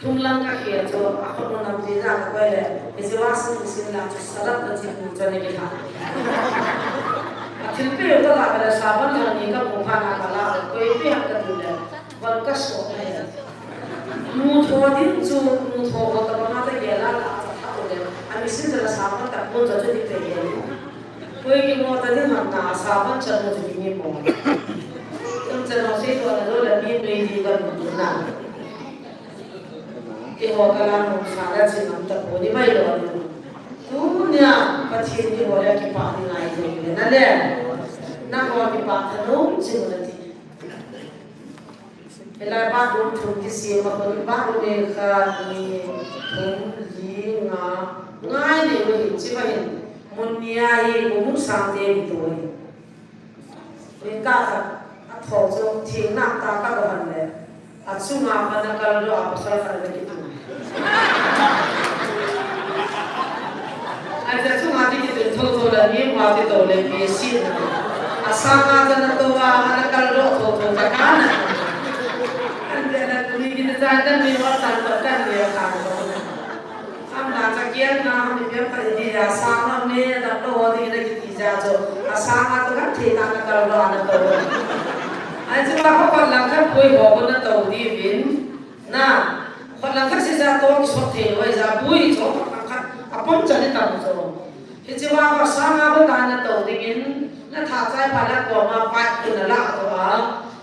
tumlang kaki itu aku pun nanti nak kau le. Itu wasan mesin lah sarap na tiyo jadi kita. Akhirnya itu lah pada sahabat yang ni kan bukan akalah. Kau itu yang kedua. Berkas soalnya. Mudah itu mudah. Kalau mana dia lah aku le. Abisin jelas sahabat tak pun jadi dipegang. Kau ini mau tadi mana sahabat jangan jadi ni mau. Jangan saya tu ada lebih beri kan benar. Ibu kalau sahaja sih nampak boleh baik loh. Tu ni pasti ni boleh kita ni tu. Nade, nak kau kita tu sih boleh. Bila baru tu kisi macam baru ni kan ni ni ngai ni boleh siapa ni muniai umur sampai itu. Mereka thổ cho thiên nam ta các bạn này, sung am anh kalau do apa salah ada gitu. Ada sung am itu thổ lah ni mau itu le mesin. Asama jangan tua anak kalau do thổ takkan. Anda nak ni kita jangan ni orang takkan dia kan. Amda cakian na dia pada dia asama ni tak tahu dia nak kita jauh. Asama tu kan thiên anak kalau do anak tua. Aja aku kalau kan koi hobi na tahu di bin, nah kalau kan sisa tahu seperti itu, aja koi itu apa jadi tahu itu. Hiji aku sama aku kan tahu di bin, nah thajai pada koma pat kuna lah tu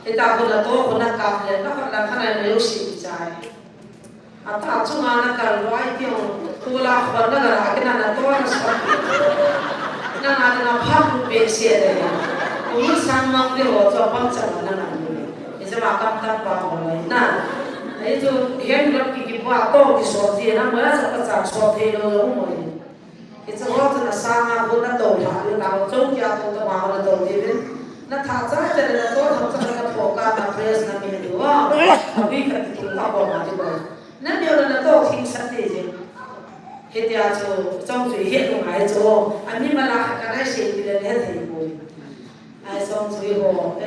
kita kuna tahu kuna kaplen, nah kalau kan ada yosi jai. Atau cuma nak kalau itu tulah pada negara kita nak tahu seperti itu, nah ada nampak besi ada. Ulu sama dia waktu apa macam mana ni? Itu makam tanpa orang. Nah, itu yang berarti kita tahu disorti, nah mereka cakap sorti itu umur ini. Itu waktu nak sama pun nak tahu lah, kalau jauh dia tahu tu mahu nak tahu dia. Nah, thajai jadi nak tahu macam mana fokus, nak press, nak minum dua, tapi kita tu apa macam mana? Nah, dia nak tahu tingkat dia. Kita tu jauh tu hiat tu macam tu, ani malah kerana sih dia lihat itu. Ai song sui ho,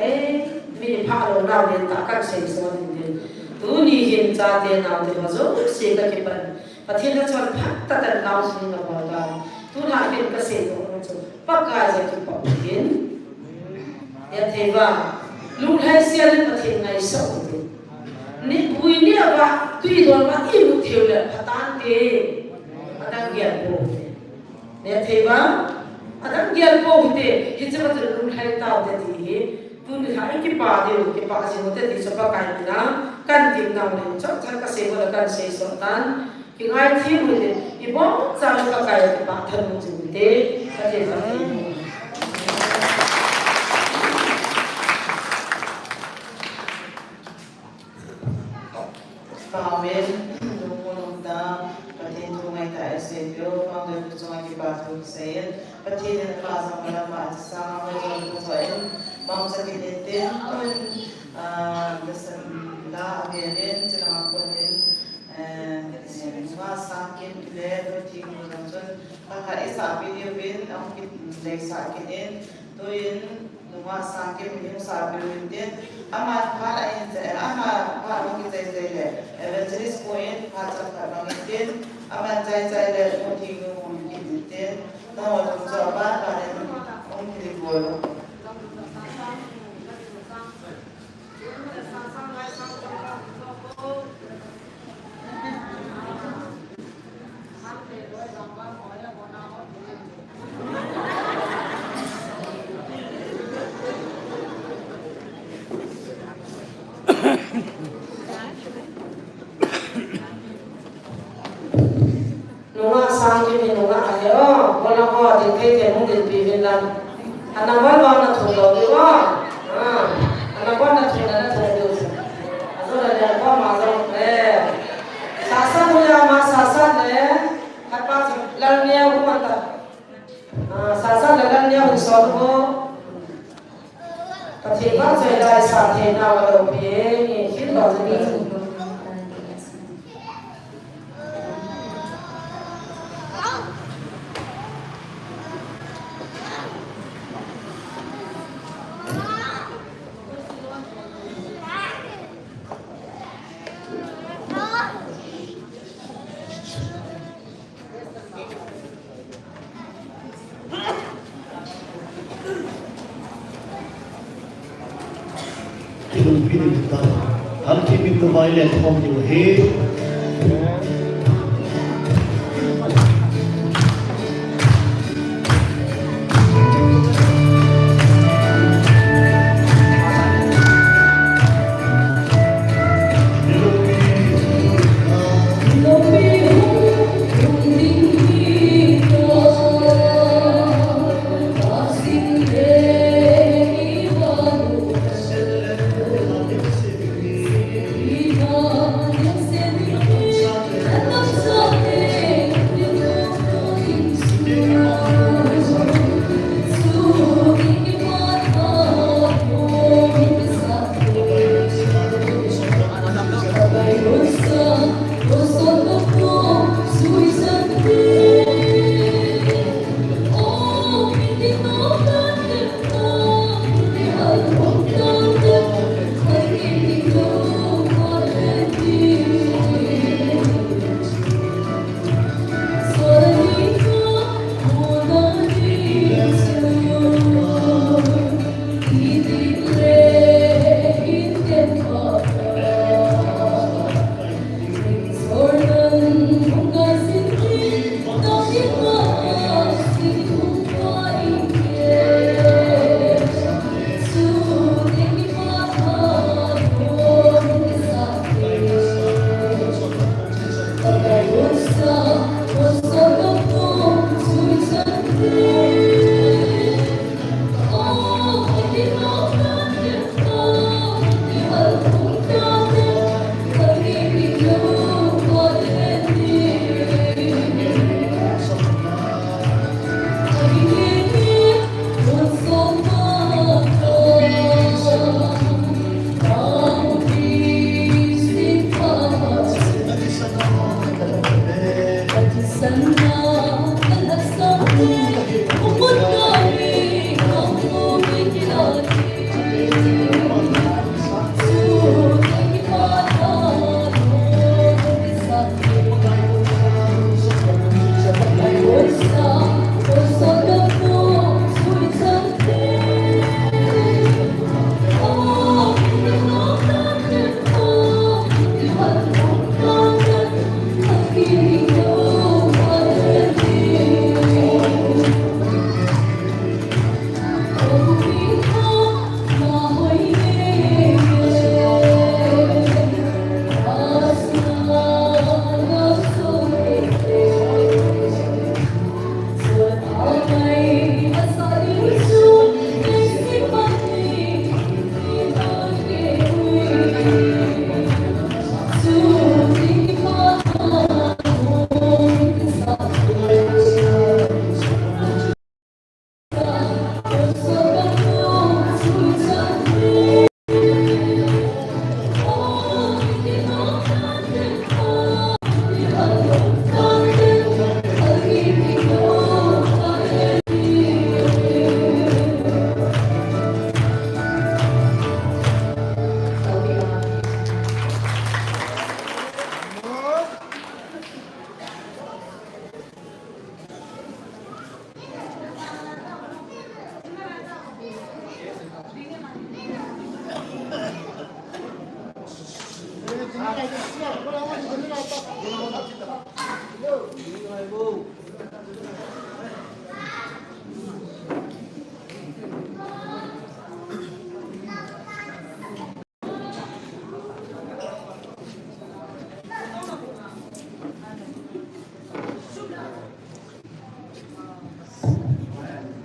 mi pa lo nao ni tak kan sei so ni. Tu ni hin cha te nao te zo se ka ke pan. Pathian na chon phat ta tan nao sin na ba da. Tu na hin ka se to so. Pa ka ja ki pa hin. Ya te ba. Lu hai sia ni pathian ngai so te. Ni bui ni ba tui do ba i lu theu le phatan te. Adang gyan bo. Ya te ba. Adam gyal po hite hijab terun hai tau te ti tu ni hai ki pa de ki pa si hote ti sopa kai na kan tim na le chok chak ka se wala kan se so tan ki ngai thi mu de i bo cha ka kai ki pa than mu chu te ka te ka ti Amen. Nungulunda patin tungai ta SPO founder tungai ki bathroom sayin patin na klasa mala ma sa ma jo tungai mang sa kinitin dasan da abirin jina kunin ma sakin le do ting nungson ka isa video bin ang kit le sakinin tuin numa sakin yung sabi din ama para inse ama para kita ile evangelist point pacha karang din ama jai le muting mungkin din tahu coba kalian mungkin boleh thế ó con nó có thì cái tiền không tiền vì bên làm anh làm bao bao là thủ đầu đúng không anh làm bao là thủ được rồi là có mà rồi nè sasa punya mas sasa nè hai ba lần nhau cũng ăn tập sasa là lần nhau được sọt không thì bác sẽ lại sản thế nào là đầu phía khi đó sẽ đi Film kita, nanti kita main home juga he.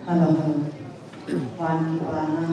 Halo, Wan Kipana,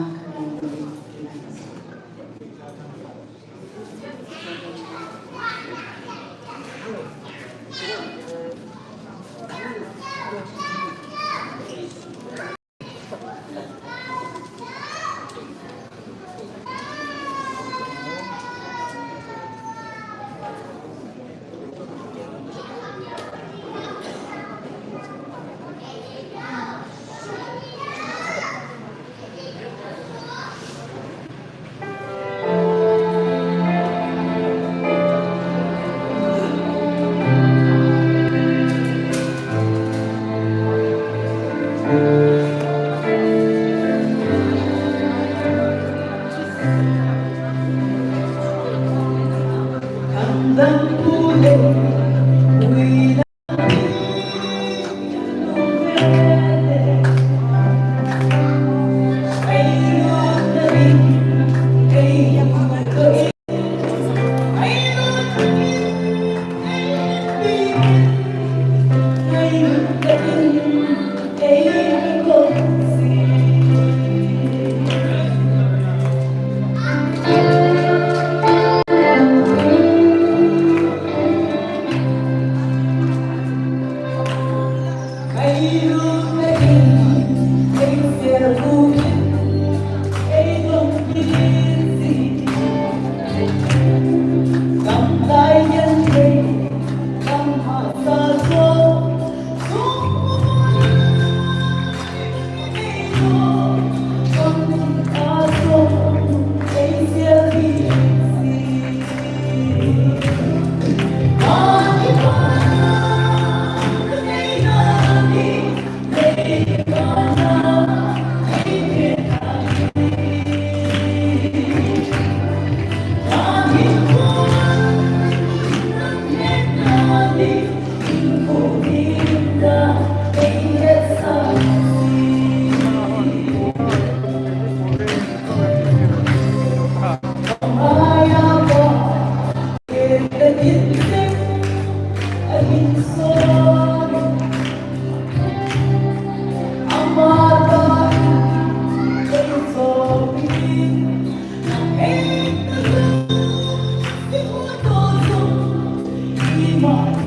Terima kasih.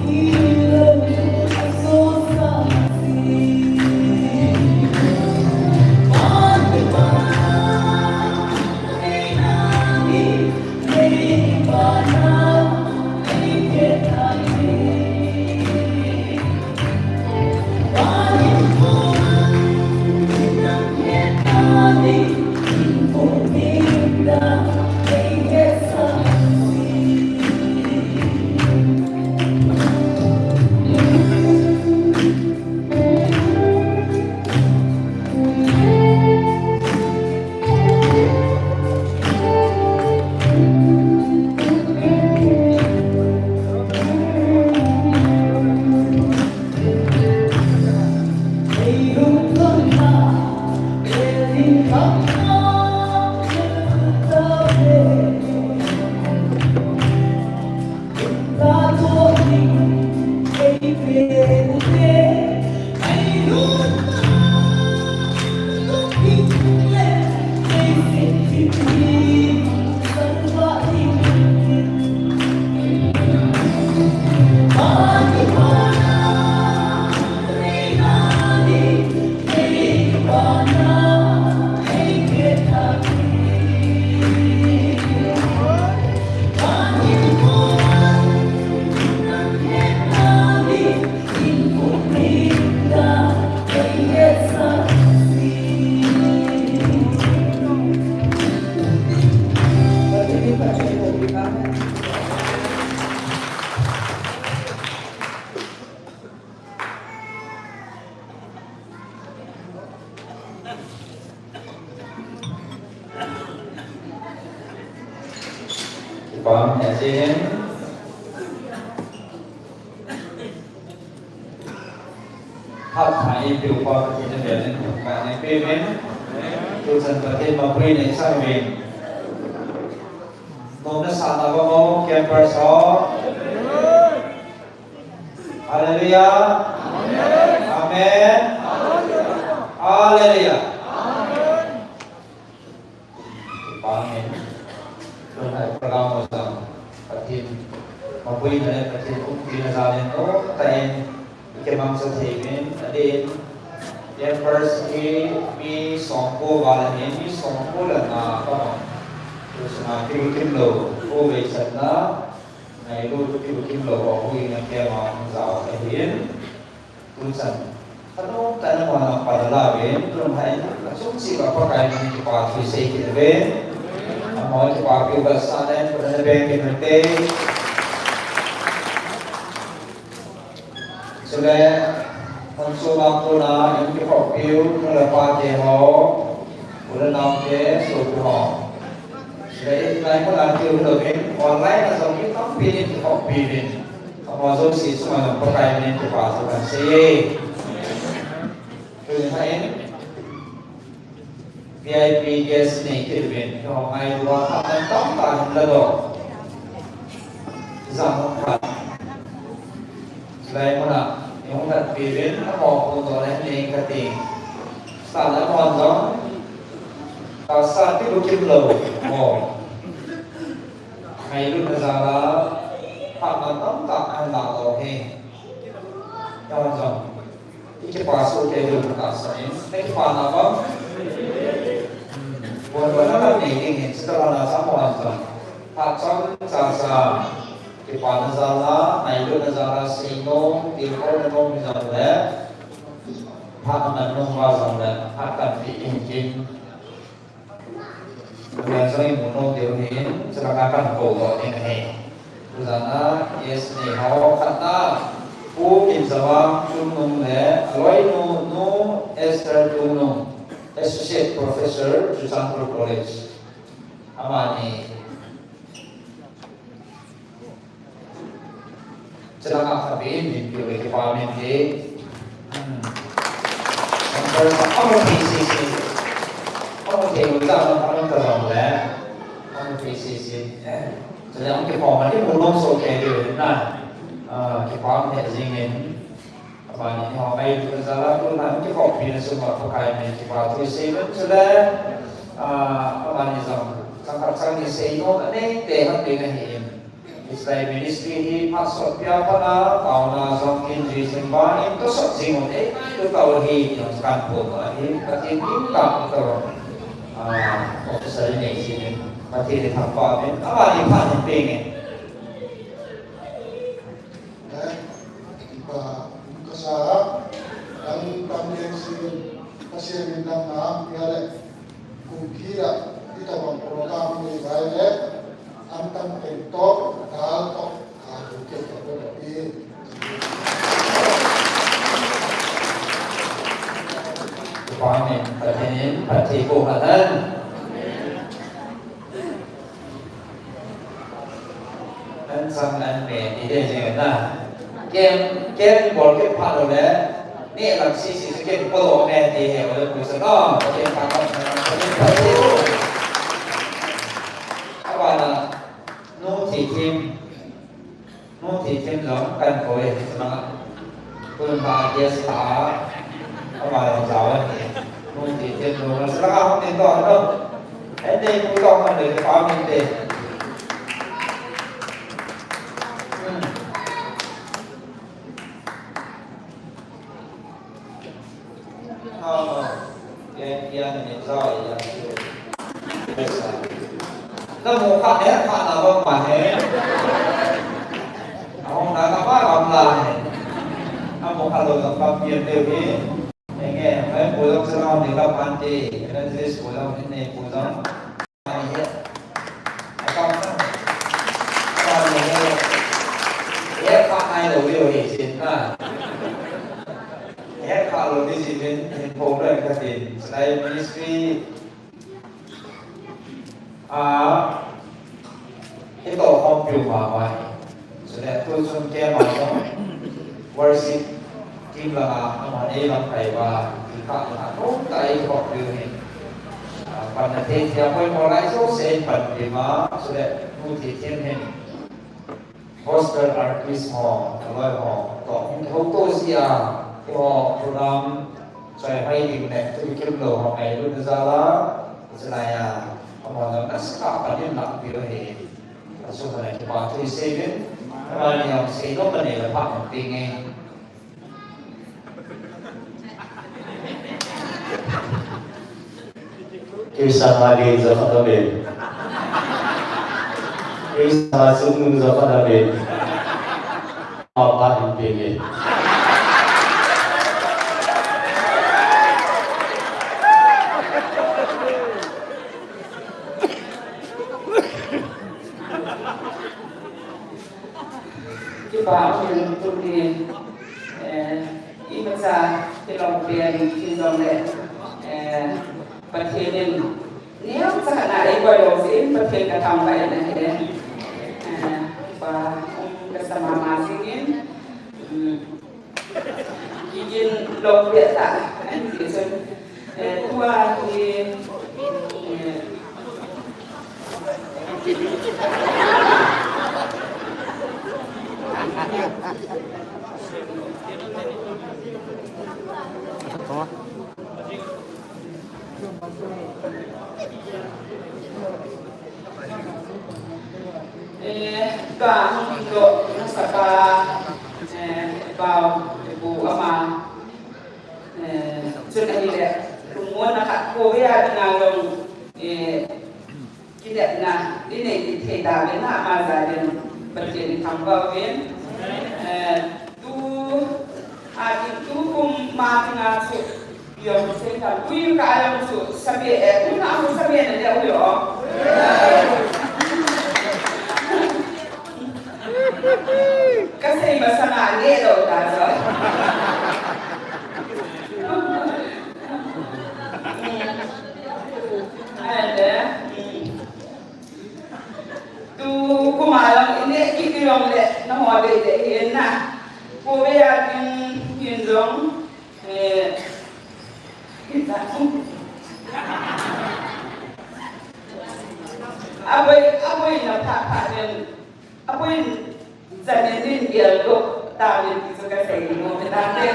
Vâng, dạ xin Hấp thải biểu qua của nhân viên nên thuộc cả những phim ấy Tôi dần có thêm mà quy này sang mình Nông nó sẵn là có ngô kèm bà xó Hallelujah Amen Haleluya. Amin. Tuhan hai pergamo sa patin mapuin na patin pinazalin ko tayo ikemang sa temin adin yan first mi songko balahin mi songko lang na kamo terus na kimlo o besan na na ilo kimlo o hui na kemang sa adin tulisan ano tanong mo ng padalawin Tuhan hai asumsi ka pa kayo ng ipatuloy sa ikinabin ang mga ipapagawa ba sa atin pada na bengkin natin sila konsumak ko na yung ipapagawa ng lapate ho wala na ke so ho sila itlay mo lang yung lagin online na sa mga pilin ipapilin ang mga asumsi sa mga pagkain ng ipapagawa siya Tuhan hai VIP guest ni Kirvin, yung ay wala ng tampan lalo. Isang mga selain mo na, yung Kirvin, ako kung doon ay kating. Sana mo ang doon, sa tilukin lo mo. Ngayon na sana, pagkatang ang lalo he. Yung doon, ikipasok kayo yung kasain, nagpana ba? Wala naging setelah nasa muazzam Hatsam sasa Kipana zala Nailu nazara sino Ilko nung zala Hakanan nung wazala Hakan diingin Biasanya munong diuhin Selakakan kolo ini Uzana yes ni hao kata U kimsawang tunung le Aloi nu Esther tunung Associate Professor Jusanpur College. Amani. Celaka kabin di oleh kepamin di. Sampai apa PCC? Apa kita orang terang le? Apa PCC? Sedang kepamin di mulung so kaya na. Kepamin hezingin. Và những họ may được ra là luôn là cái cọp pin số mà có cái mình thì vào tôi xây vẫn cho đấy các bạn nhìn rằng sang các sang những xây nó đã nên để hơn đến ngày hiện Israel ministry thì phát xuất bia phát là tàu là dòng kinh duy sinh ba em có xuất gì một đấy tôi tàu thì trong căn bộ mà thì các team cũng làm tàu officer này thì mà thì để tham quan đến các bạn nhìn phản hình bên này sa ang pamilya kasi minang na yale kung kira ito bang program ni baile ang tento dal to ke to di Amin. Pertanyaan Patibu Hadan. Dan sangat ide jangan Kem boleh pada le, ni nak sisi sikit perlu nanti he, boleh pusat no, boleh pakai Patibu. Apa nak nuti tim lom kan kowe semangat. Pun bahagia sah, apa yang jawab nuti tim lom. Sekarang ni tu ada, ada yang bukan ada kepamin deh. Yang ini tahu yang itu biasa. Namun kadang kadang orang mana, orang nak apa ramai. Namun kalau tempat biar dewi, enggak, saya pulang seram di kapan di, dan saya pulang ini pulang. Ini, apa ini? Ya pakai lebih hisin lah. Ya kalau di sini program kerja, selain ministry, itu komputer apa? Sudah tu sungai macam worship tim lah, mana yang kaiwa, kita lah, tai komputer ni. Pada tiap mulai so sen pada sudah multi tim ni. Hostel artist hall, kalau hall, tu tu sia. Program Saya hai di nek tu kim lo ho ai lu zala selaya amon na ska pa din nak bi he so na ki pa tu seven ma ni ang se lo pa ne la pa ting e Kisah lagi zakat Nabi. Kisah sungguh zakat Nabi. Apa yang pengen? Kita untuk di masa kita beri kita perhatian ni yang sangat ada evaluasi perhatian kita tambah ni bersama masing izin log biasa tua di Kang Indo Saka Bao Ibu Ama sudah tidak kemudian nak Korea dengan dong tidak nak ini tidak benar masalah berjadi tambah ben tu tu kum makna su yang saya tahu kalau su sabi tu nak aku sabi ada jauh yo kasi masama ngelo tayo tu kumalang ini kikilong le na hode de na Korea yung dong kita aboy na pa din aboy zanin dia lo tahu itu kan saya mau bertanya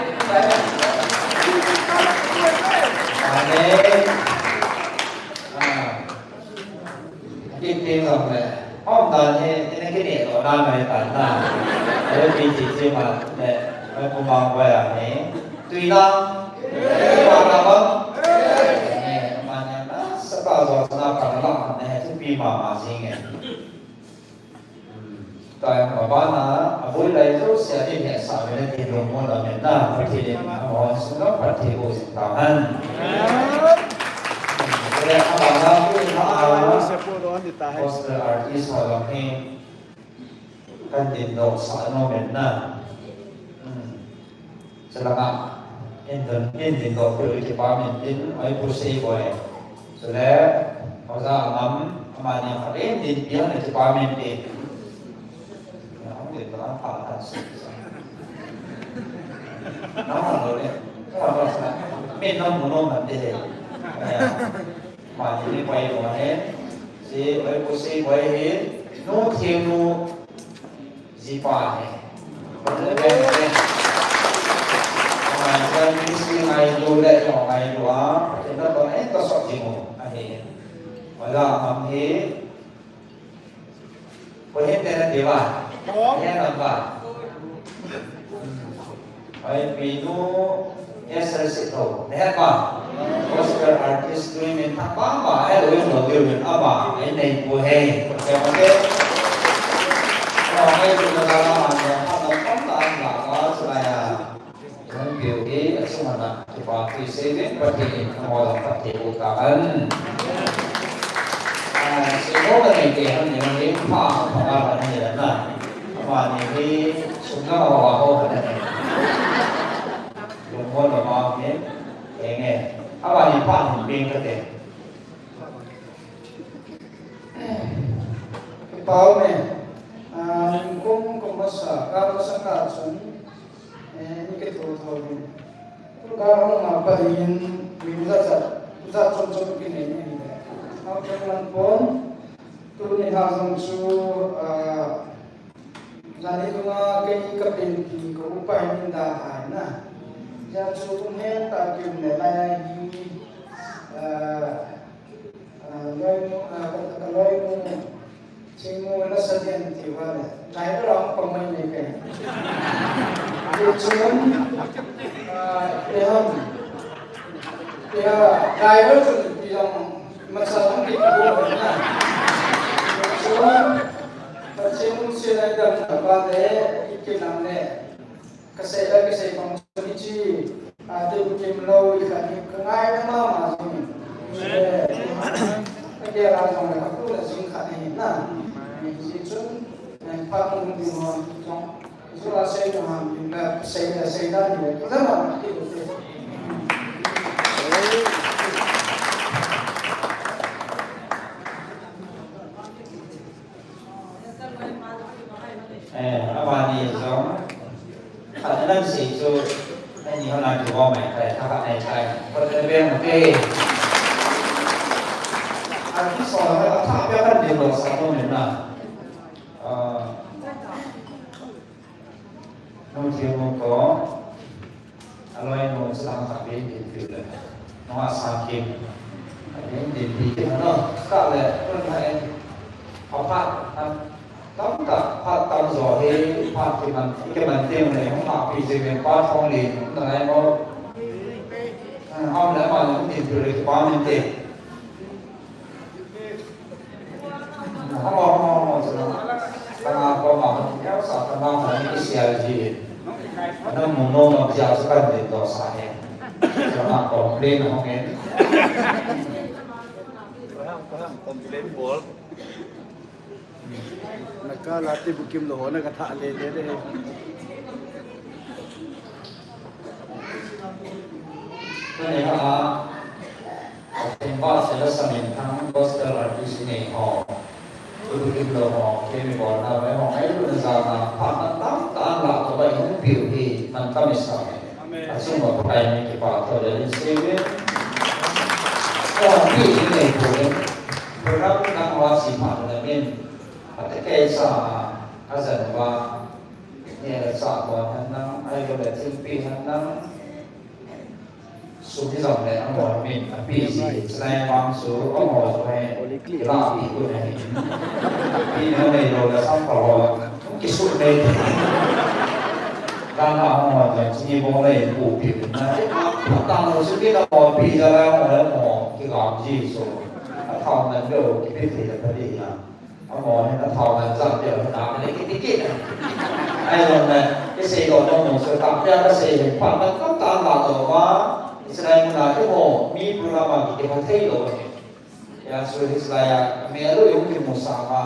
Ini orang le, orang dah ni cái này ở đâu này tận là, để vì chỉ riêng mà để cũng mong về là này, tùy đâu, mong là không, mà này nó sẽ bao giờ nó còn lắm này, chứ vì mà gì nghe, tại mà bạn là buổi lễ lúc sẽ đi hiện sản với cái đồ mua là miền Nam, phải thì họ sẽ có phải thì bộ sự tạo hành. Jadi apa pun poster artis orang ini kan di dok sana Vietnam, selama in dok pergi ke Pamitin, ai pusing boleh, sudah masa ngam amannya kalian di dia nak ke Pamitin, ya mungkin orang apa sih, nama lo ni, apa sih, minum nanti deh. Mà chỉ quay một hết, chỉ với cô sĩ quay hết, nô thiên nô gì qua này, còn nữa bên này, mà cái cái sĩ này đồ lệ nhỏ này đó, thì nó còn hết có sọt gì một anh ấy, ngoài ra làm thế, quay hết đây là gì vậy? Hết làm vậy, vậy vì nó SLC thôi, hết mà. Poster artist tu ini tak apa, lu yang bagi lu apa, ini buhe, oke. Kalau itu negara mana, kalau kontan lah, saya yang beauty, semua seperti saving, seperti modal, seperti ukahan. Semua ini yang ini apa ini lah, apa ini semua orang ada. Lumpuh lemah ni, enggak. Apa yang paling penting? Ipau ni, kung masa kalau sangat sun, ini kita tahu ni. Kalau apa ingin bisa contoh begini ni. Apa yang pun tu ni hasang su, jadi tu nak kini kepenting, kau upaya minta na. giờ chú cũng hết ta kìm để lại đi lôi chính ngôi nó xuất hiện thì vào này nó đóng còn mình này kể thì chúng để hơn thì đại với chúng thì dòng mặt sao bị buồn nha chúng chúng sẽ lại gần vào để cái làm này cái xây bằng cái chi tìm kiếm lâu thì phải cái ngay nó mà cái kia là dòng này cũng là sinh khả hình nè thì chúng phát ngôn thì mà trong chúng ta xây một hàng là xây ra thì rất là cái điều kiện các bạn nhìn giống thật năng sĩ cho anh nhìn hôm nay thì bom mày phải các bạn này chạy còn cái bên một cái cái sò nó tháp cái phần điều đầu sáng hôm là nông thiếu không có aloe nông sẽ làm các bên điện tử này nó là sáng kim cái điện tử nó cả là con phải học phát tất cả phát tâm rồi thì phát thì mình cái mình tiêu này không học vì gì mình qua phong liền cũng là em ông đã mà những tiền từ được qua mình tiền không có kéo sạt tầm bao là những cái xe gì nó muốn nôn nó giờ sẽ cần đến đó xài này cho mà còn lên là không nghe Naka lati bukim lo na kata le le. cái này là thành phố sẽ là sản phẩm thắng poster artist này họ bukim lo họ khi mình bỏ ra với họ ấy luôn là là phát nó tắm tan là tụi bay không biểu thì mình tâm mình sao à xong rồi tụi bay mình cái bảo thôi để lên xe biết còn cái này của program đang hóa sinh hoạt là bên cái dần và nhà là sọ của hắn năng ai gọi là thiên pi hắn năng số cái dòng này ông gọi mình pi gì sai vang số ông gọi cho hay cái là pi của này pi nó này rồi là xong rồi cái số này đang là ông gọi là chỉ bông này cụ biểu là đang là số cái đó pi ra là ông gọi là cái làm gì số thòng là đều cái gì là cái gì à ông ngồi nó thò là dặn đều nó lấy cái tiết này ai rồi này cái xe còn trong một sự tập ra cái xe phản nó tóc tan vào rồi quá Israel là cái hồ mi program mà cái phần thay đổi ya so Israel mẹ lo yung cái một sáng mà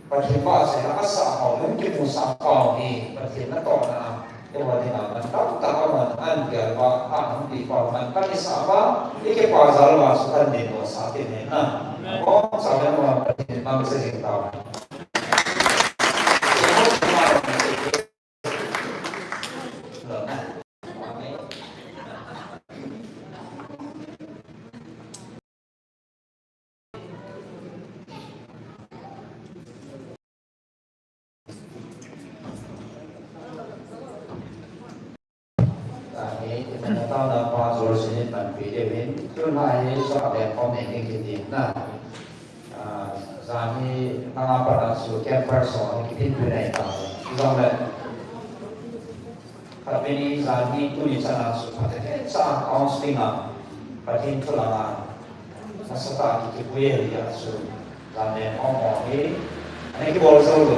và thì ba sẽ là asa họ yung cái một sáng cao thì và thì nó còn là cái vấn đề là mình tóc ta mà ăn cái và ăn không đi vào mình cái sáng ba cái quả giá là số tiền đến một sáng tiền này nè có sao để mà mình mang cái gì tao tao đã qua rồi sẽ nhận bản phí để đến tương lai cho đẹp con này cái gì là rằng như đang pada suatu person kita tunai tahu, zaman tapi ni zaman ni tu ni sana supaya sah counseling patin tu lama masa kita boleh dia su dan orang ni ini kita boleh selalu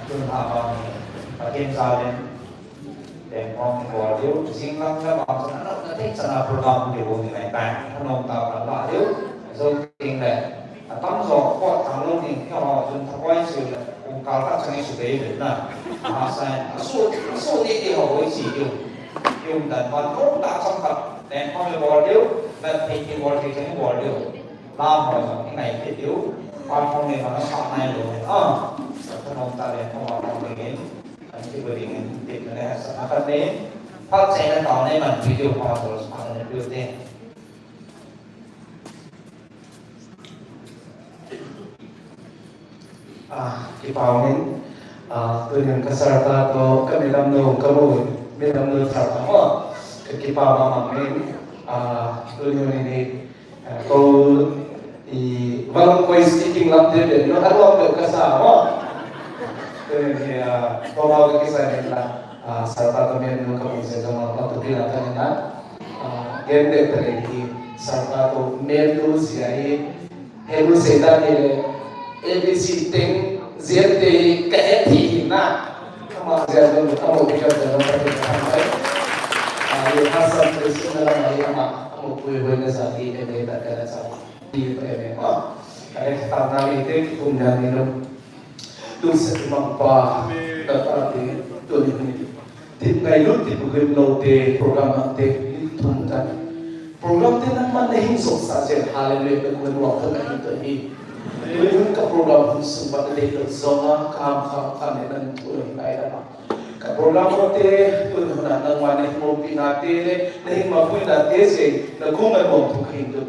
tu apa ni patin zaman dan orang boleh singlang dan apa nanti sana program dia boleh naik bank, kalau tahu apa dia, so tinggal当时我谈论的要从台湾是我搞到成是别人呐，数地的好位置用但凡工大上tập但方面話了，但係佢話其實話了，南海上啲危險了，關方面話nó sát này rồi không ông ta liền không vào phòng người anh chỉ vừa định định là sẽ phát đến phát triển lên tàu này mình video họ rồi phát lên đưa tên di paunin tujuan keserta atau kami dalam no kamu Minam lu sarang mo kekipa mamamin tuloy ini kau walang kau speaking lang din no ano ang kasama tuloy bawa ke kisah nila sarta kami nung kami sa mga patuloy natin na gende terlebih sarta to melu siya helu seda ni ABC ting zerte kaheti na kama jalan kamu bisa jalan pergi ये हासन कृष्ण नरम है हम कोई होने साथी है मेरे तक का सब di PMM kaya karena itu kemudian itu tulis mampa tetapi tulis ini tinggal itu dibuat note program nanti ditunggu program itu nama nih sukses saja haleluya kedua waktu itu ini ke program sempat itu zona kam dan tulis kayak apa ka program itu tulis nang mana mau pinate nih mau pinate sih lagu mau tukin itu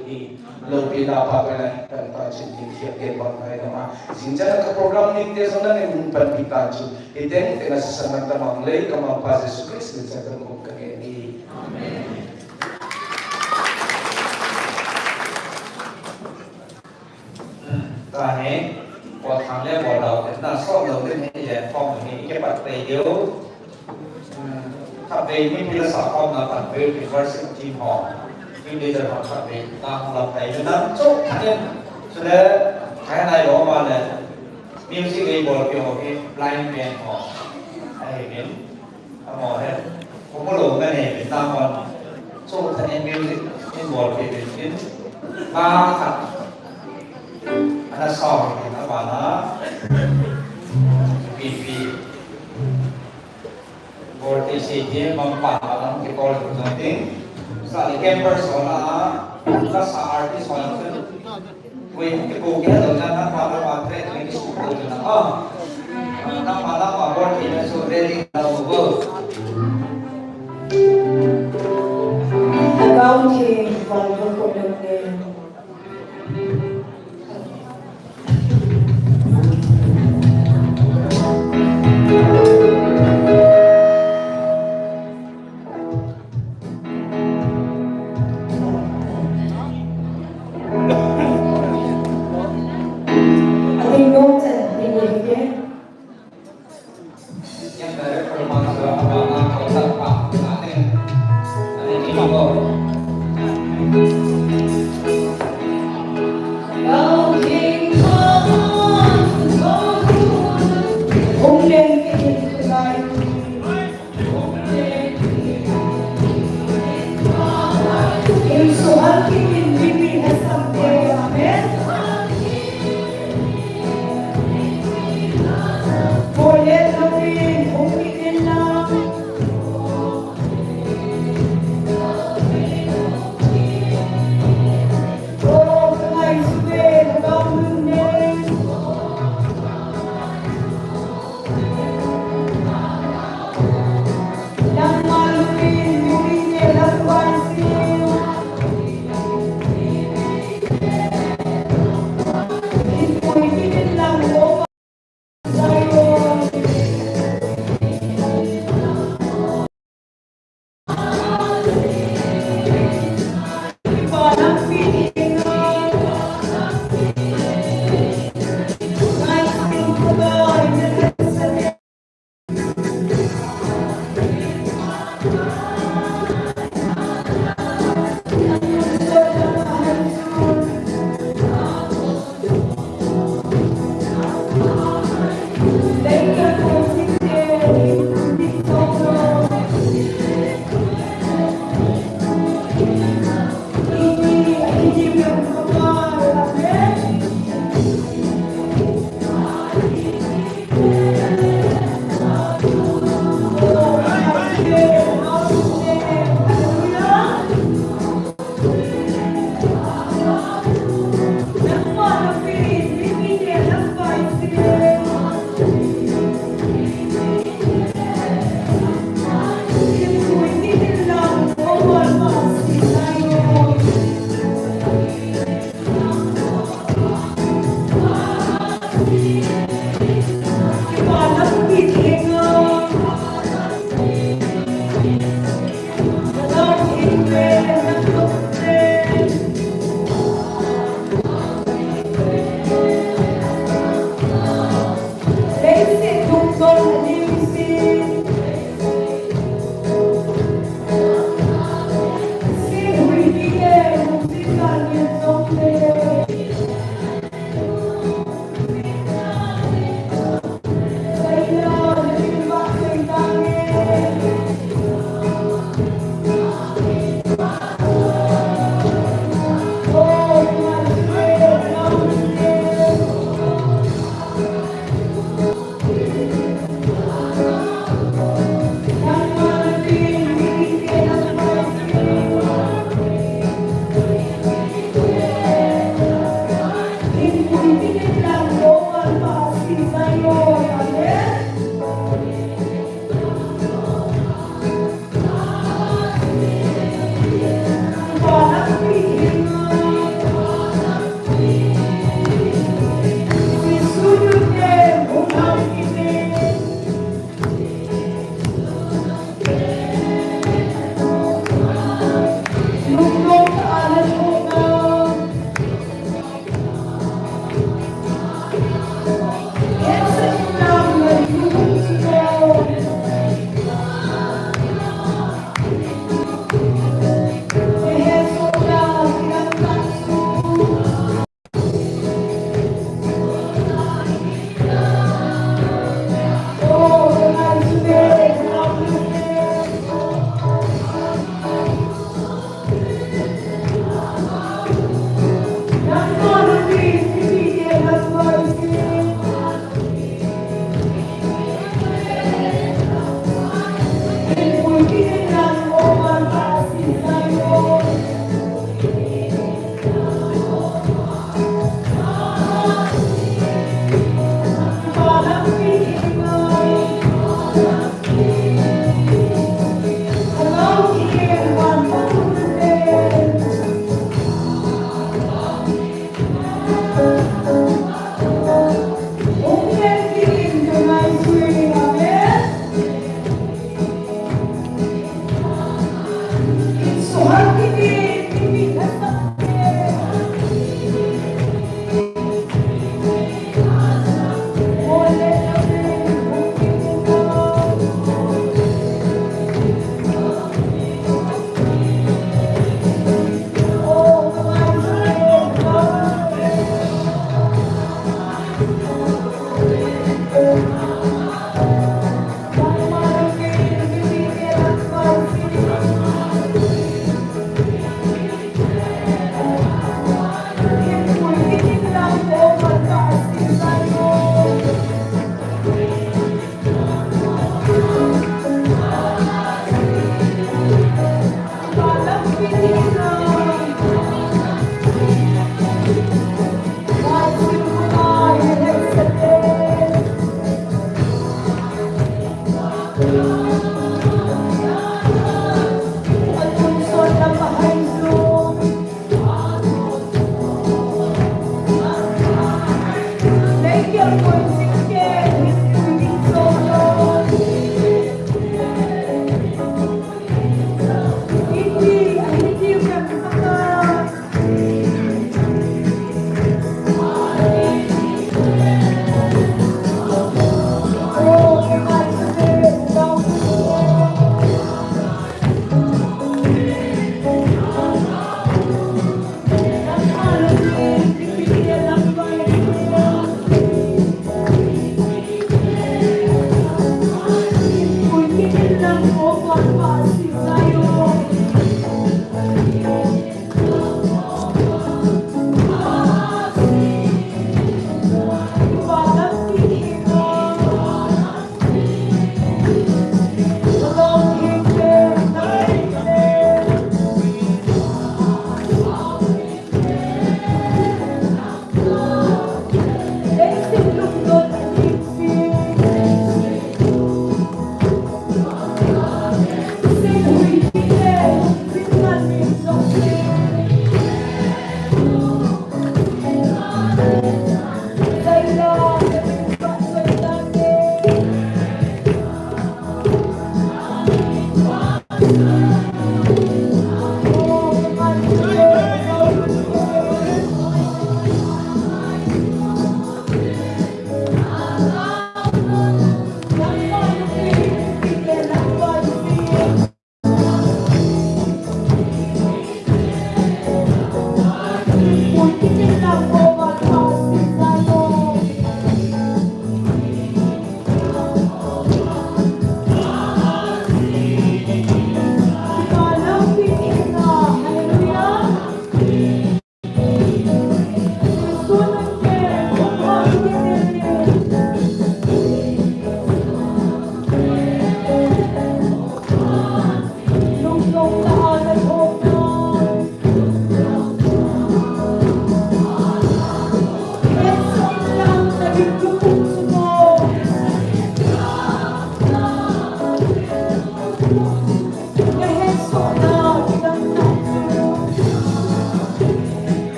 lo pina pa pala tan pa chinti ke bang ay nama sinjana ka program ni te sona ni umpan pikachu iten te na samanta manglay ka mapa Jesus Christ sa ko ka ni amen ta ne ko tham le bo đầu te na so đầu te ni je phong ni ke pat pe dio ta pe ni pi la sa phong na pat pe verse team hall bây giờ họ chuẩn bị đang lập cái cho nó chốt nên cho nên cái này đó mà là music ấy bộ kiểu cái blind band họ hay biến họ hết không có lỗi cái này Việt Nam còn chốt thành music nên bộ cái biến ba thật nó sòng thì nó bảo nó vì bộ thì chỉ bằng bản là nó cái con của chúng tiếng sa campers wala sa artist wala we ko kaya daw na para pa trade ng school na na pala pa board ina so ready na go Account ke valor ko lang din. yang dari perumahan abang kota Pak ane ini mau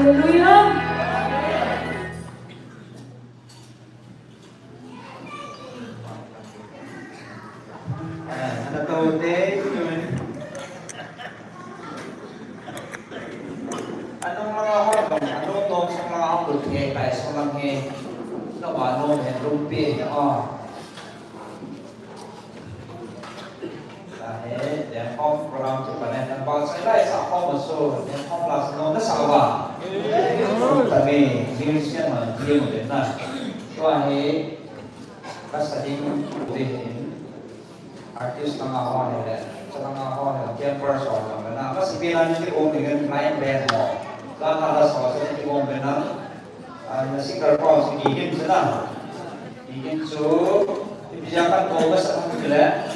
Haleluya. Anak tahu deh, anong mga hormon, anong nong sa mga hapon kaya sa mga naman ng rumpi, dahil yang home program tu pada yang bangsa lain sah home so yang home kelas nong dah sahaja, tapi jenis yang mana dia mungkin nak, tu ahe pasal ini artis tengah awal ni, tengah awal ni, campers orang mana, masih bilang ni om dengan lain band mo, lama dah soal ni om mana, masih kerja masih gigin sana, gigin tu dibiarkan fokus sama juga,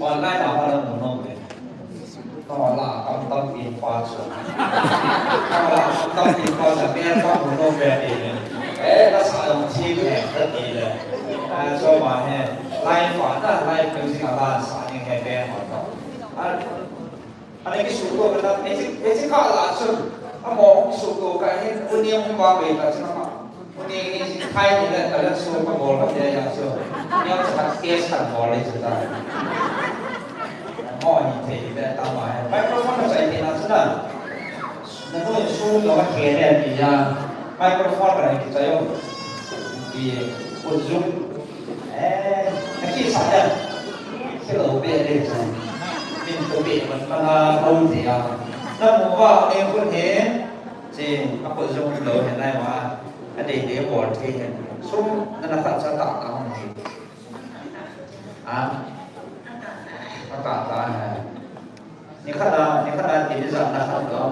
online apa yang menong ni, kalau lah kamu info, kalau lah kamu info sampai apa menong berarti ni, rasa yang sih terkini lah. So mà he lai phản là lai phương sinh là sản những cái bé họ đó anh cái số đồ cái đó cái khác là số anh mong số đồ cái này ôn niệm không bao về là chứ nó ôn niệm cái thay như là cái số cái bò nó thế là số nhưng mà cái kia sản bò lên chúng ta mọi thì để tao nói microphone nó chạy thì là thế nào nó nói số nó kia này thì microphone cái này thì chạy không vì ôn zoom khi saya khi ở bên đây rồi mình có bị mình đâu thì nó muốn vào em cũng thế thì các bộ dùng lớn hiện nay mà để bỏ thì xuống nó là tạo ra tạo tạo này nó tạo ra này những khách là thì bây giờ là khách đó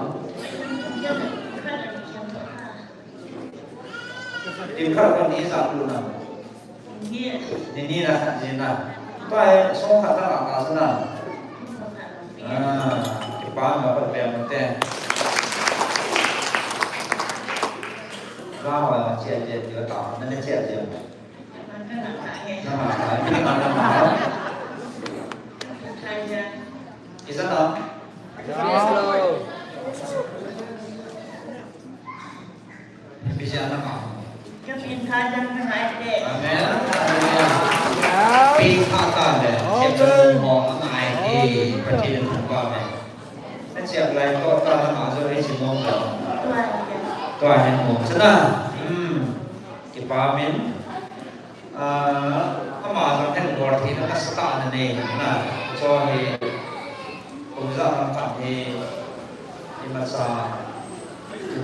những khách còn ý rằng luôn nào ini lah jina, baik semua kata nak sana. Paham apa yang penting? Kau lah cek dia tahu, nanti cek dia. Nama, ini mana nama? Di sana. Bisa anak kamu. Kami kadang mengajar. Amen.ปีข้าตาเลยเจ็บจนมองอะไรที่ประเทศนั้นก็ไม่ถ้าเจ็บอะไรก็ตาหมาจะได้ชิมมองเราตัวเห็นหมดใช่ไหมที่ป่ามินถ้ามาทำให้บริษัทนั้นสตาร์นั่นเองนะช่วยผมจะทำฝันที่มาสา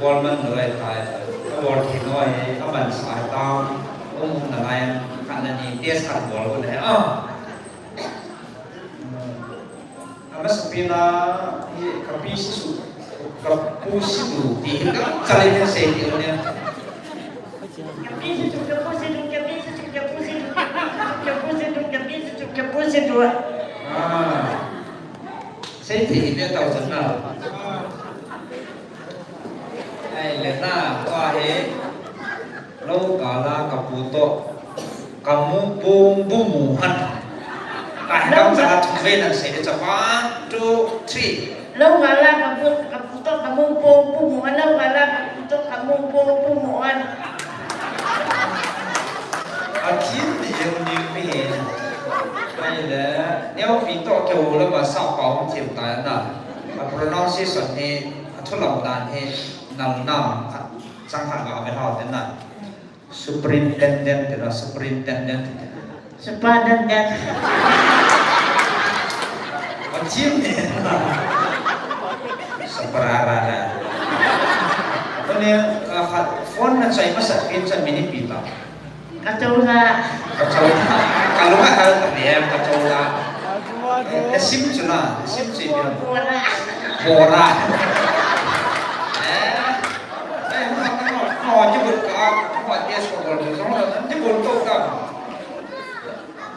บอลมันเหนื่อยตายถ้าบอลทิ้งไว้ถ้ามันสายตามอะไรkarena ni dia sangat bola ni apa sepina kapusidu di kali ni saya dia kapusidu saya dia tahu senang lena wah lo kala kaputo kamu bumbuhan kamu sangat benar saya coba 2, 3 Lâu ngala kaputo kamu bumbuhan lâu ngala kaputo kamu bumbuhan Akhir dia ni nếu mình to kêu là mà sao bảo thiệt tài na pronunciation ni thu lòng đàn ni nằm sang hàng gạo bên họ thế nào superintendent thì là superintendent chiếm này separara ini phone na saya masa pinjam mini pita kacau kalau nggak harus terlihat kacau lah sim cina sim sih pora jebul buat dia sekolah tu, jebul tu kan.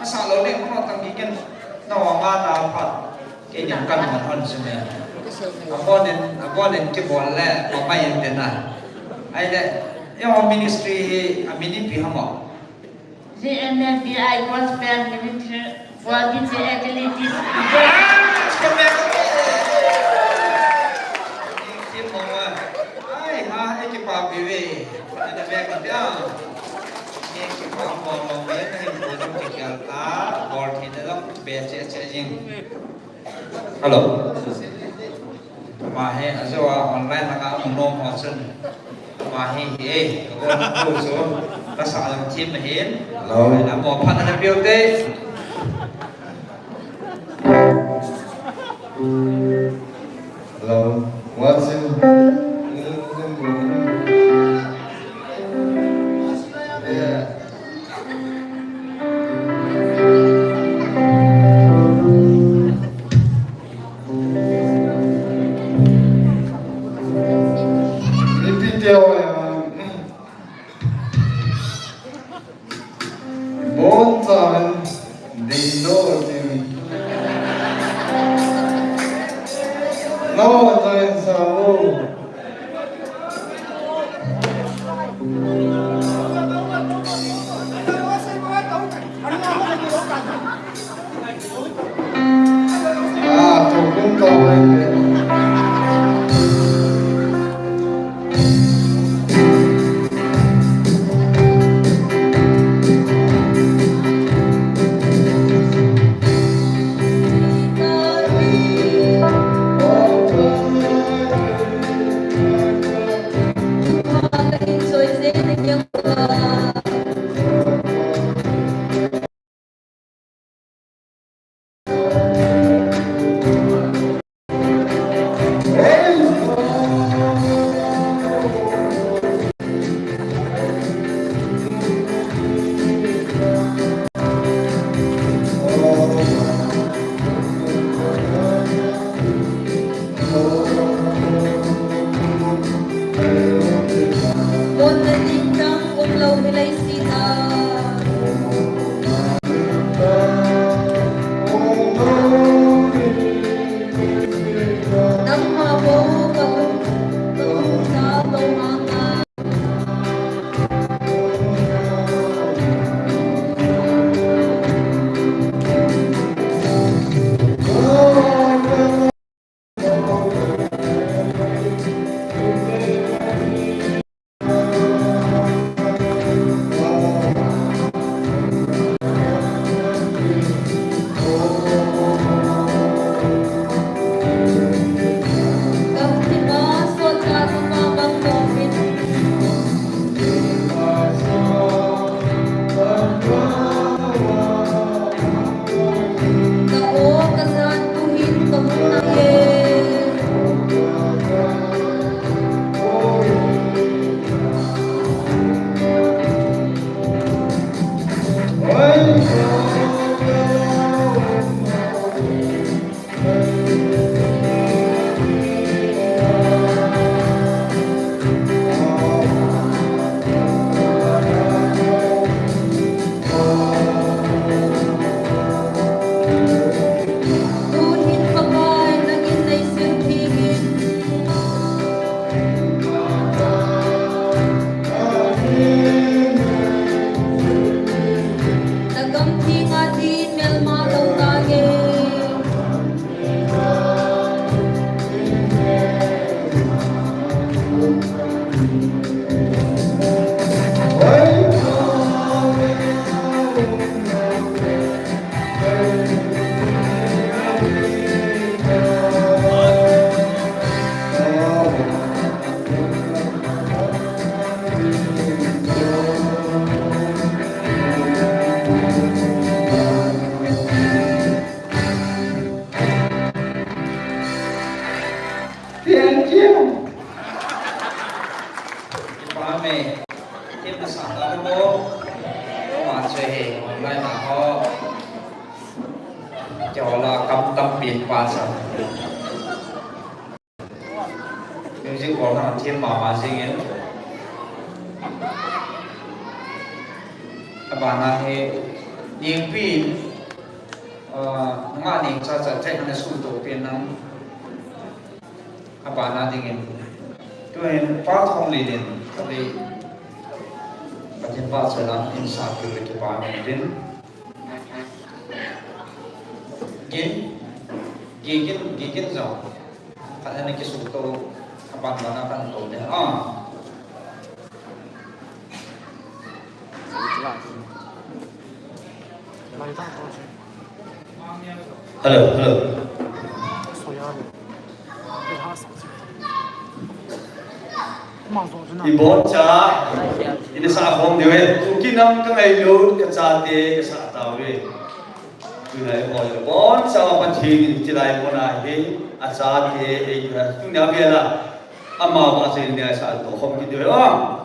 Masalah ni kalau tanggikan nawang dapat kenyangkan mahal semua. Apa ni jebul le, apa yang dena. Ada yang ministry amini pihak. CNFBI Gospel Ministry for Disabilities. Halo. Mahe aja online nggak menong option. Mahe kon usul rasa yang tim mahin. Halo. Mau pan ada POT. Hello, what's in? Hello. Ibon cha ini sa hom dewe kinam ka ngai lu ka cha te ka sa ta we tu nai ho bon sa ma thi ti lai mo na he a cha te e tu na be la ama ba se ne sa to hom ki dewe wa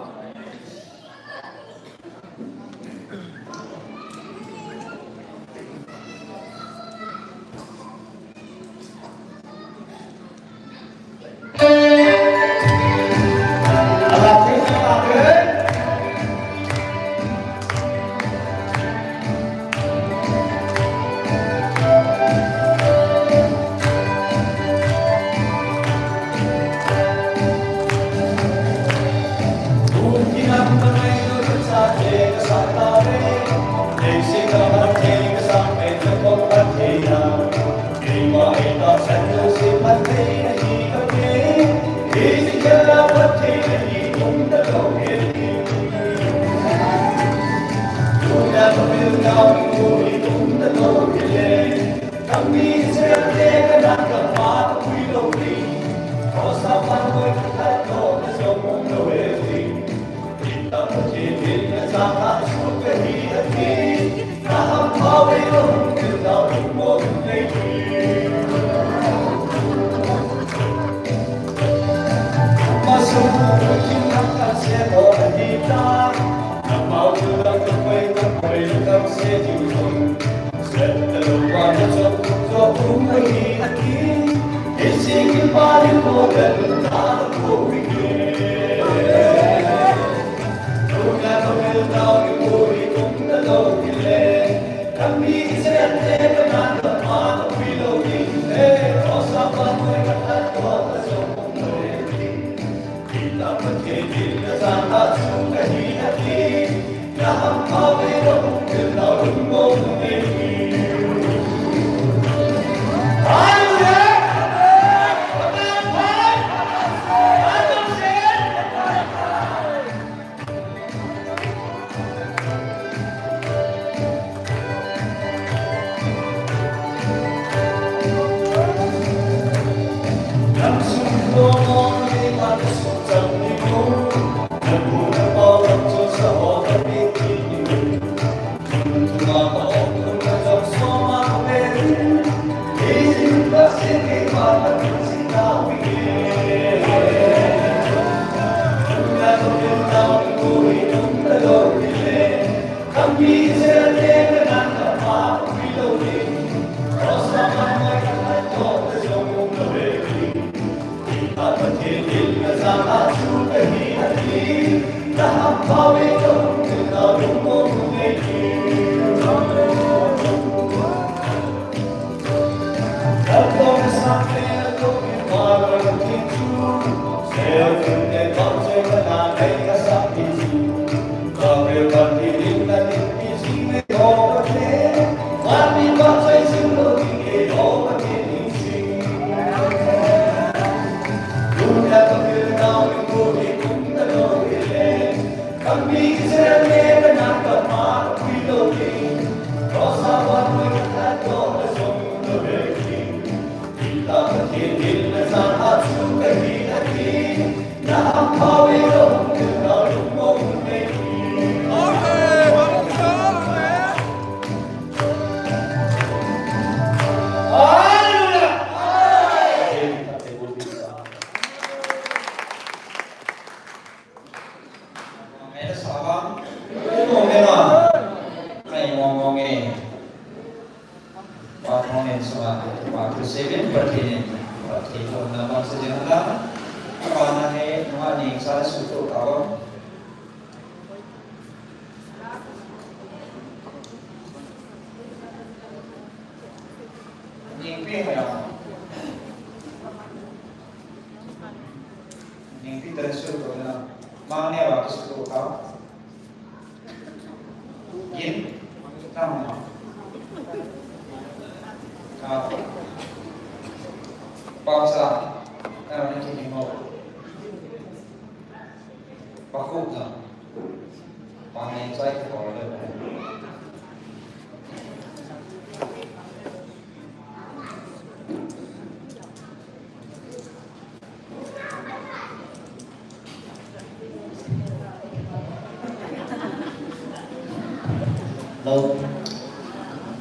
lâu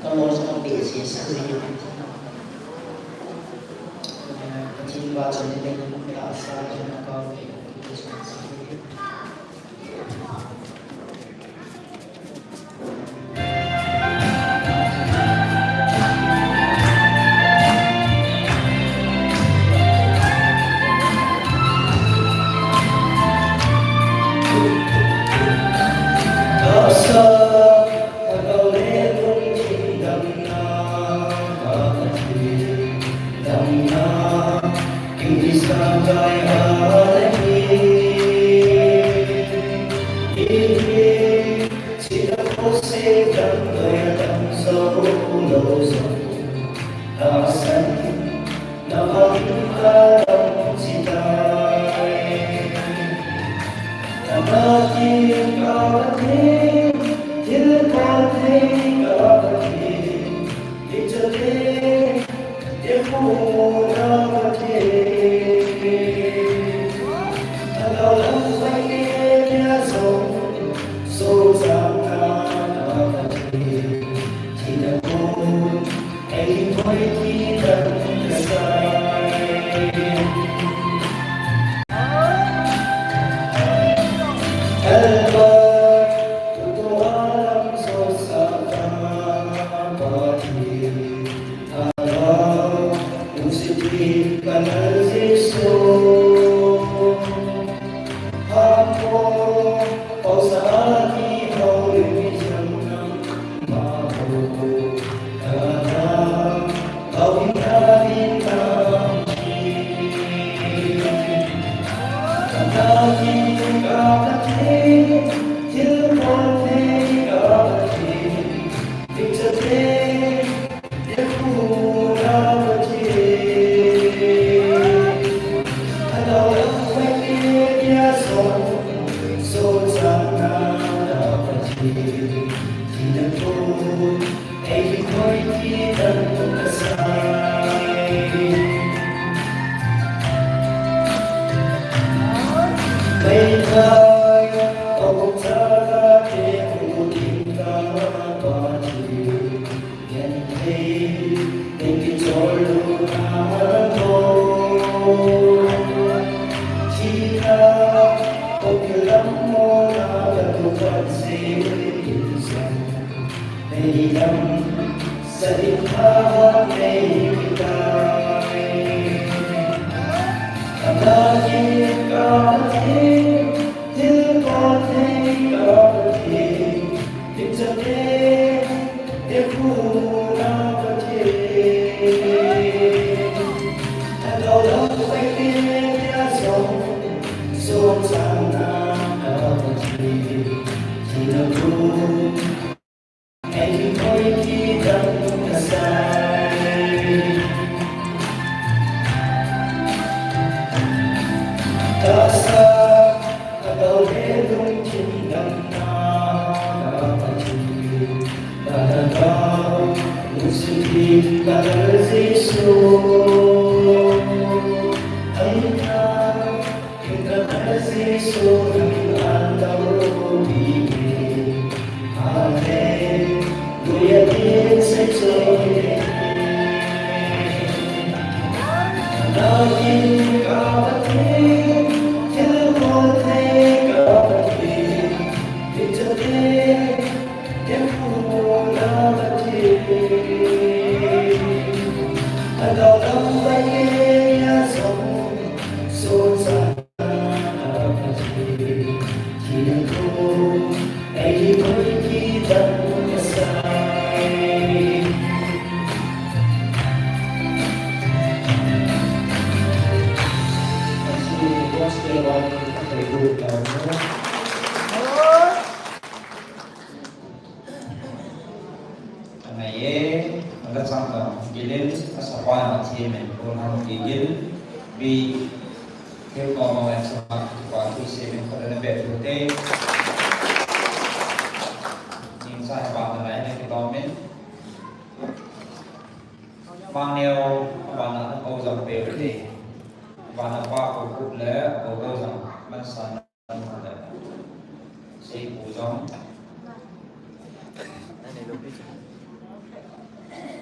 có lối cho con bị xí xứ nhiều chỉ vào cho nên mình cũng đã xa cho nó con bị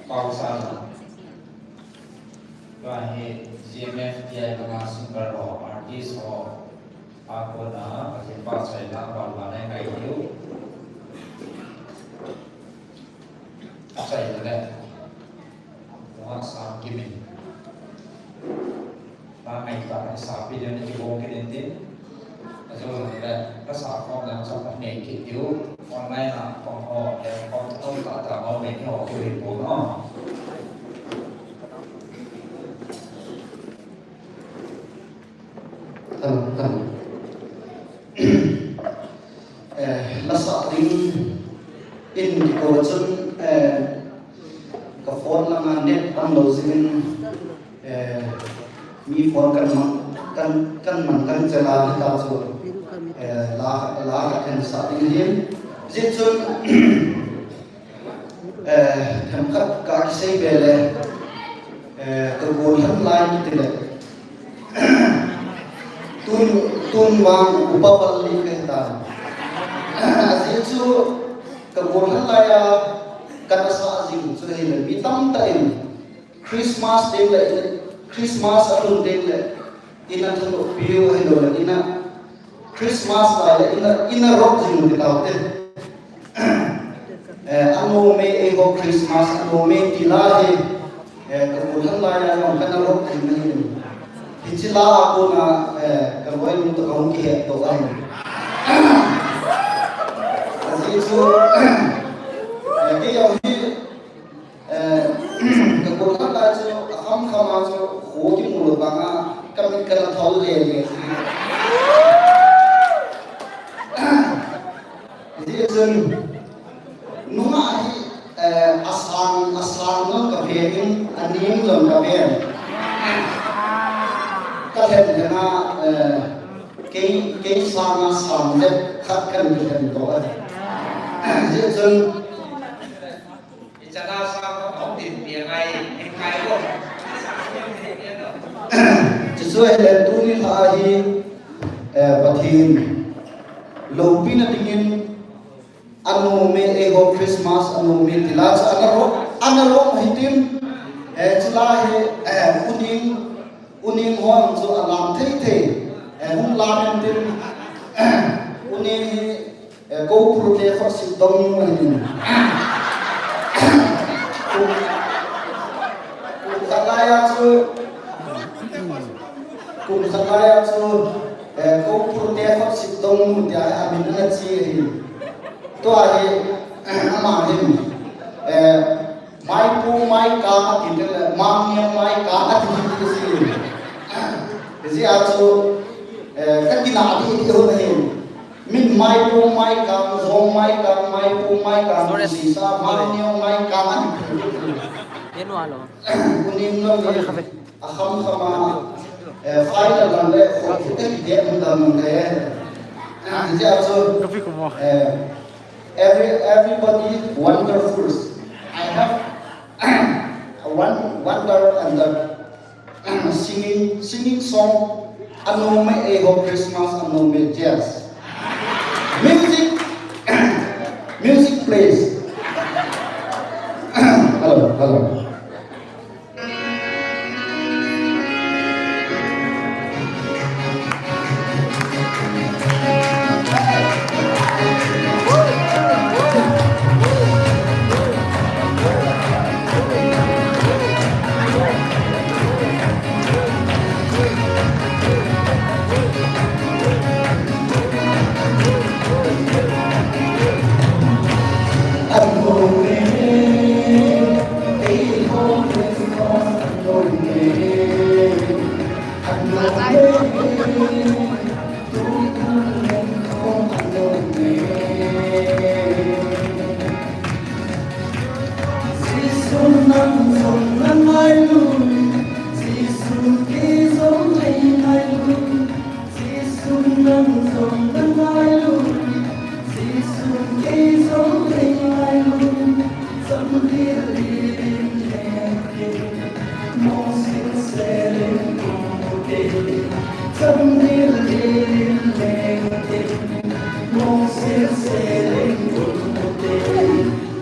Pausana Bahe GMF dia dengan sumber artis aku na kasi pasay na balbanay kayo pasay na mga sa kimin ngay tại sapi dia ni kibong kinintin kasi wala kasa ako na sa panay kitiyo online na pang pang tata mo may ho kuri po no nasa din in ko chun ka phone lang net ang lozin mi phone kan man jala ka chu la kan sa din hin jin chun tham khat ka ki sei bele ka gon han lai ni tile tun wang upapalli ka ta Azizu kebunan laya kata sazing sudah ini bitam tain Christmas day le Christmas alun day le ina thano piu helo ina Christmas la ina rock jing kita te anu me ego Christmas anu me tilahi kebunan laya yang kana rock jing ni hicila aku na kerboy untuk kaum ki to ai itu yang kebunan aja ham aja hoki mulut banga kami kena tahu lagi jadi itu numa asang nang kapein anim jam kapein kalian kena kei sama sampai katkan kita doa Jun Icara sa ko tin piangai engkai ko Sesuai dengan tuni hahi pathin lopina dingin anu me ego Christmas anu me tilas anaro hitim celahe uning hong so alam thei hung lamen tim uning go prute for sidong ni kum sakaya so go prute for sidong dia amin na chi to ahe ama hin mai pu mai ka tin mang nyam mai ka tin si aso kan dina di ho hin min mai pu mai kam zong mai kam mai pu mai kam sisa mai nyo mai kam Yenu alo. unim no akham khama faida lande kita dia mundam ke jadi also everybody wonderful I have one girl and the singing song anome ego Christmas anome jazz Music please. Hello.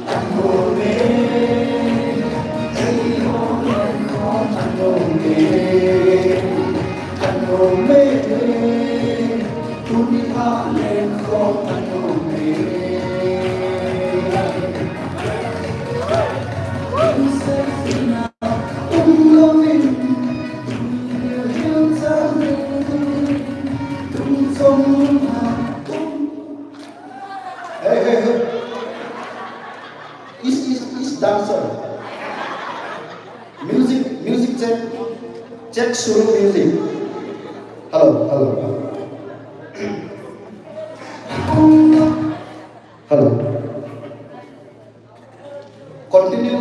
Amor Hey. Is dancer. Music check suruh music. Halo. Continue.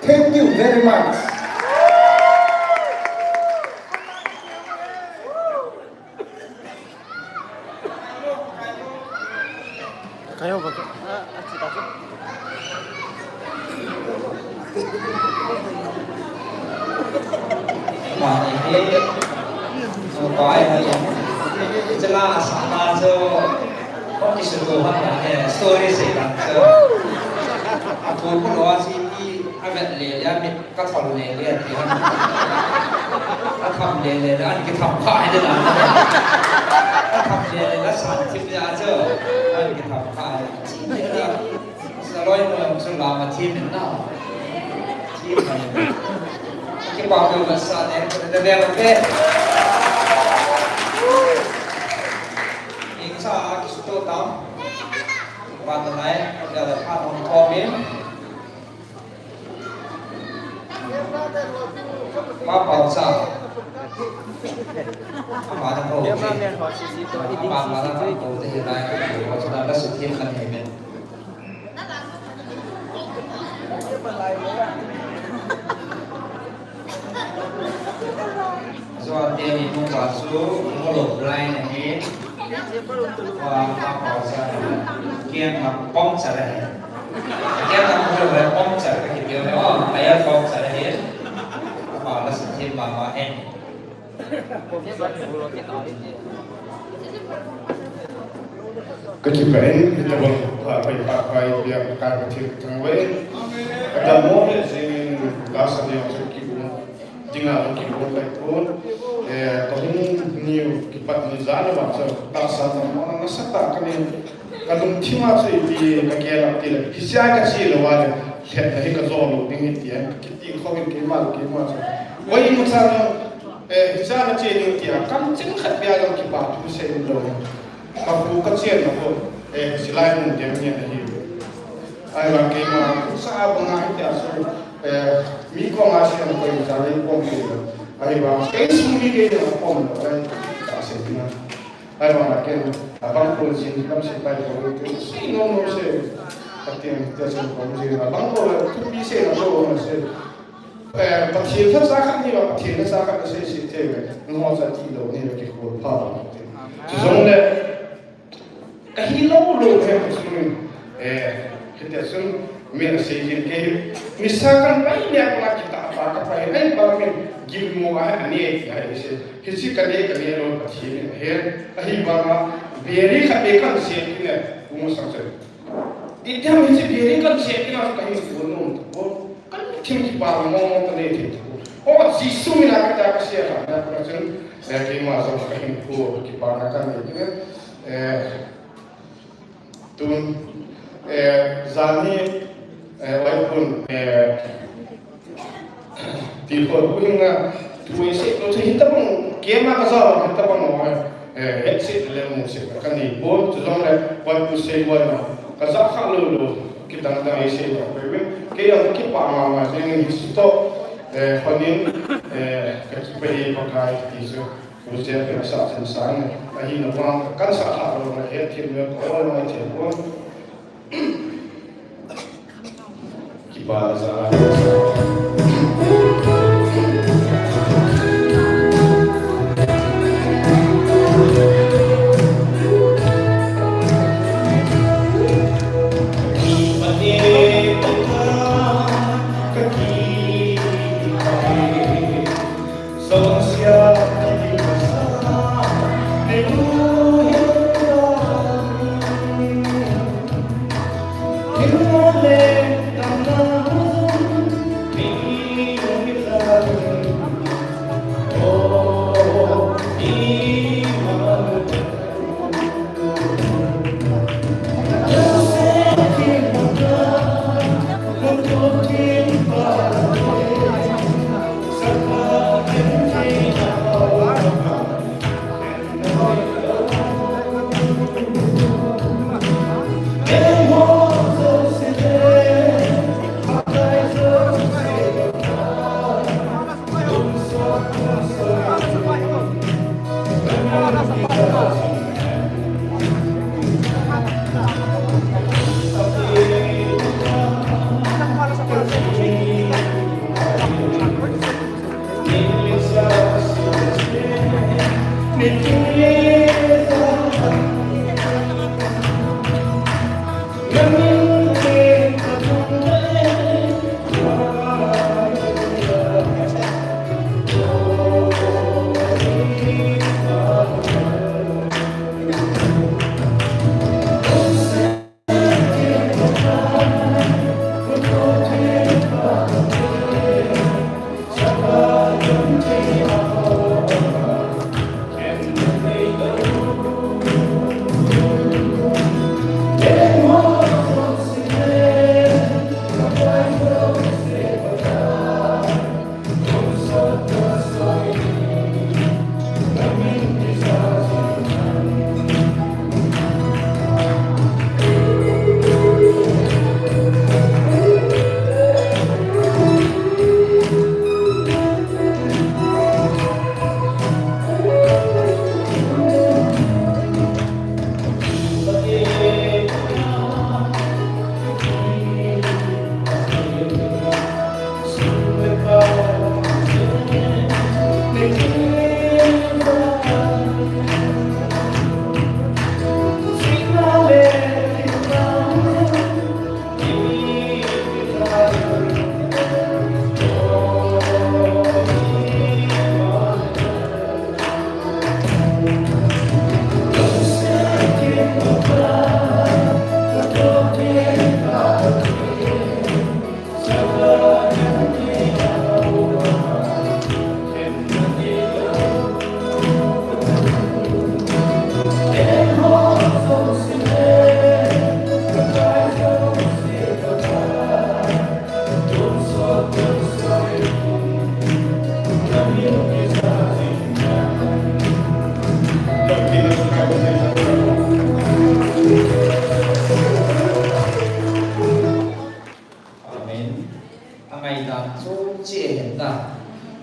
Thank you very much. Kayo ba? Cita ko. Mà này thế có ai hay không? Chứ là sáng mà cho có sudah mana story saya kan. Aku pun orang sini agak lelaki, kata lelaki dia. Aku lelaki, aku tampak ada lah. Aku lelaki sangat dia aja, aku tampak. Jadi selalu orang selama tim mana, tim mana. Kita bawa besar ni, kita dah okey. Insya kita tahu. Pada naik ada patung komen. Apa sah? Apa ada kau? Apa ada kau? Tidak ada kau. Sudah ada sekian kan ini. Soal dia ni pun masuk, mulut lain ni. Wah, apa sah? Kian pom salah. Kian mulut pom salah. Kita ni ayat pom salah ni. Apa lah sekian mama en. Kejiban kita berpakai biar perkara kecil tengwe. Ada mobil sini lasa dia masuk kibu, jangan kibu lagi pun. Tahun ni kipat ni zana macam lasa orang nasata kini kadang cuma sih di kakiran tidak. Kisah kecil awal lihat lagi kezolo dengan dia. Kita kawin kemal. Wah ini macam kisah kecil ni dia. Kan cengkat biar orang kipat tu saya dulu. Aku kecil aku selain dia punya hidup. Ayah kema usaha pengahi dia so mikro masih yang kau cari kompil. Ayah semua dia pom orang tak sedih. Ayah makin abang pun sih kami sampai kalau itu sih nomor sih. Tapi yang kita sebut sih abang pun tu bisa nak sih. Pakai sahaja ni, pakai sahaja sih tu. Nomor satu ni lagi kuat apa. Sebenarnya kahilau loh semua. Kita sun merasai ke misalkan banyak lah kita apa ini barang gilmu ini kisi kali lo pasti ahi barang beri kan siapnya umus saja. Dia mesti beri kan siapnya kami gunung kan tim barang mau tadi itu. Oh jisu mina kita kasih ada macam kima sama kami pun kita kan ini tun zani walaupun tipor punya tuisi tu kita pun kema kasar kita pun exit lemu sih kan ni bol tu zaman walaupun saya buat kasar kalau kita nak isi kaya kita paham macam ni itu honin kita pakai itu usia biasa sensan ahi nampak kan sah kalau nak tim orang macam pun bahasa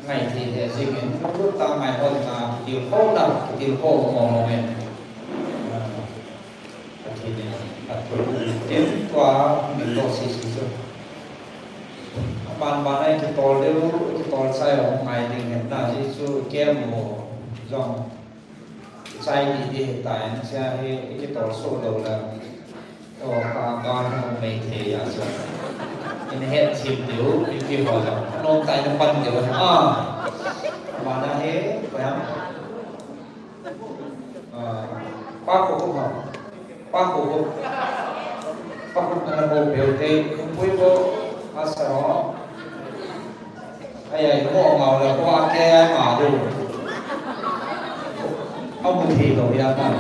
ngày thì gì mình lúc ta ngày hơn là điều khô nào điều khô mong mình thì đến qua mình có sự sự ban này thì tôi đều tôi sai ở ngày thì hiện tại thì chú kem một dòng sai thì hiện tại nó sẽ cái tổ số đầu là tổ ba mấy thế à chứ nên hết chìm điếu những cái gọi là nông tại nó bận điều mà đã hết phải không ba cuộc không học ba cuộc là một biểu thị không quý vô sau đó ai cũng có ngầu là qua cái mà đủ ông một thì rồi ra mà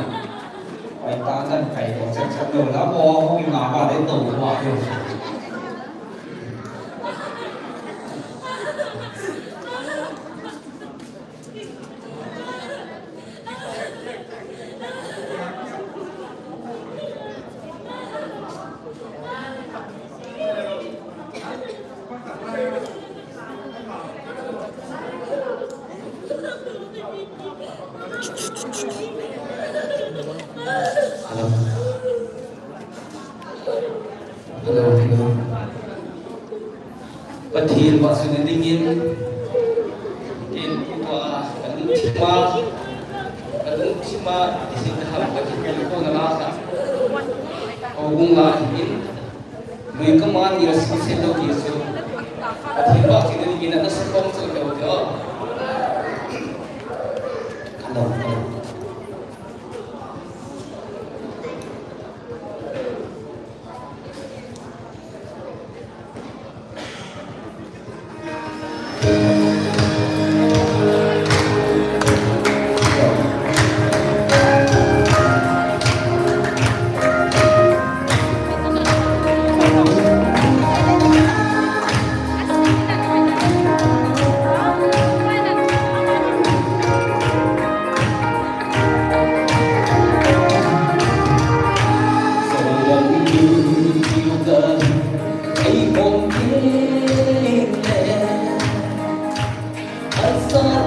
phải ta nên phải có sẽ nhiều lắm không mà vào đến tủ mà được Hello. Pathir maksudnya dingin. Kadang cuma disingkap pakai ko nalasa. Bunga ini. Mereka mandi rasa sedap Yesus. Pathir maksudnya dingin ada sepom sekali. Hello. Asa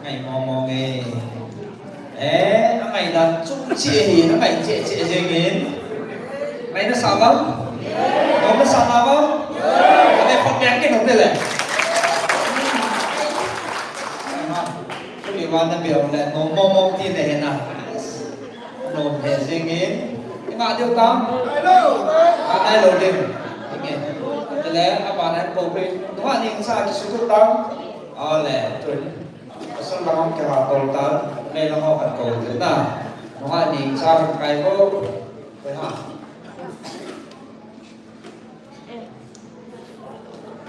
ngày mò nghề ngày là chung chia thì nó ngày chia chia gì nghìn ngày nó sao không nó sao nào không cái con bé cái nó đây này cái quan tâm biểu là nó mò tin này nào nộp hệ gì nghìn cái bạn điều không bạn này đầu tiên thế lẽ bạn này cầu về đúng không anh sao cái số tăng lẽ rồi sau đó cái họ cầu tới đây là họ cần cầu thứ nào đúng không anh sao cái có với họ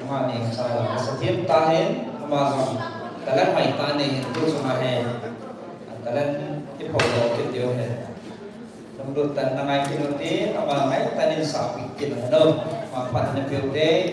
đúng không anh sao là sẽ tiếp ta hết mà cái lần mày ta này tôi sẽ mà hè cái lần tiếp hội đầu tiếp điều này trong đợt tận năm nay kia tí mà mấy ta nên sao bị kiện ở đâu mà phản nhập biểu tế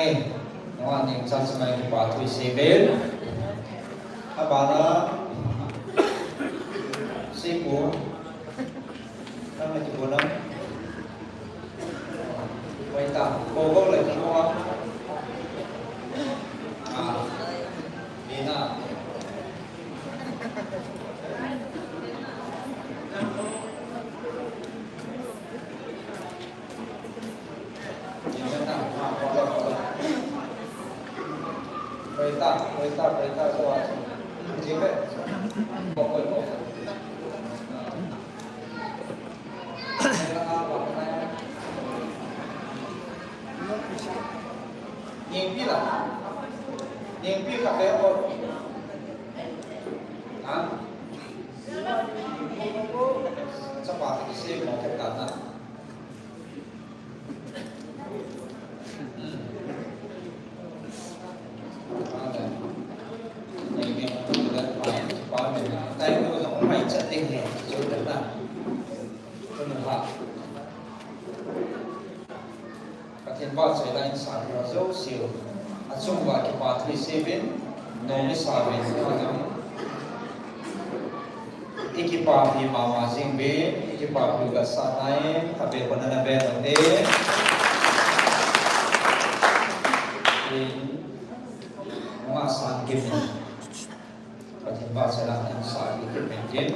ngay nó anh em sang sang ngày qua tuổi xe về các bạn đã xe của năm ngày của năm quay tạm cô có lệnh không đi nào berita soal JP pokoknya Nyimpi kakek apa? Hah? Sepatu sih mau ke kanan. Và sẽ là những sản phẩm dấu siêu chung và cái bà thủy xe bên nó mới xa bên nó nằm iki bà vì mà riêng bế iki bà vì gà xa này thà bế còn là bế nó đế thì nó sản kim và thì bà sẽ là những sản kim bên trên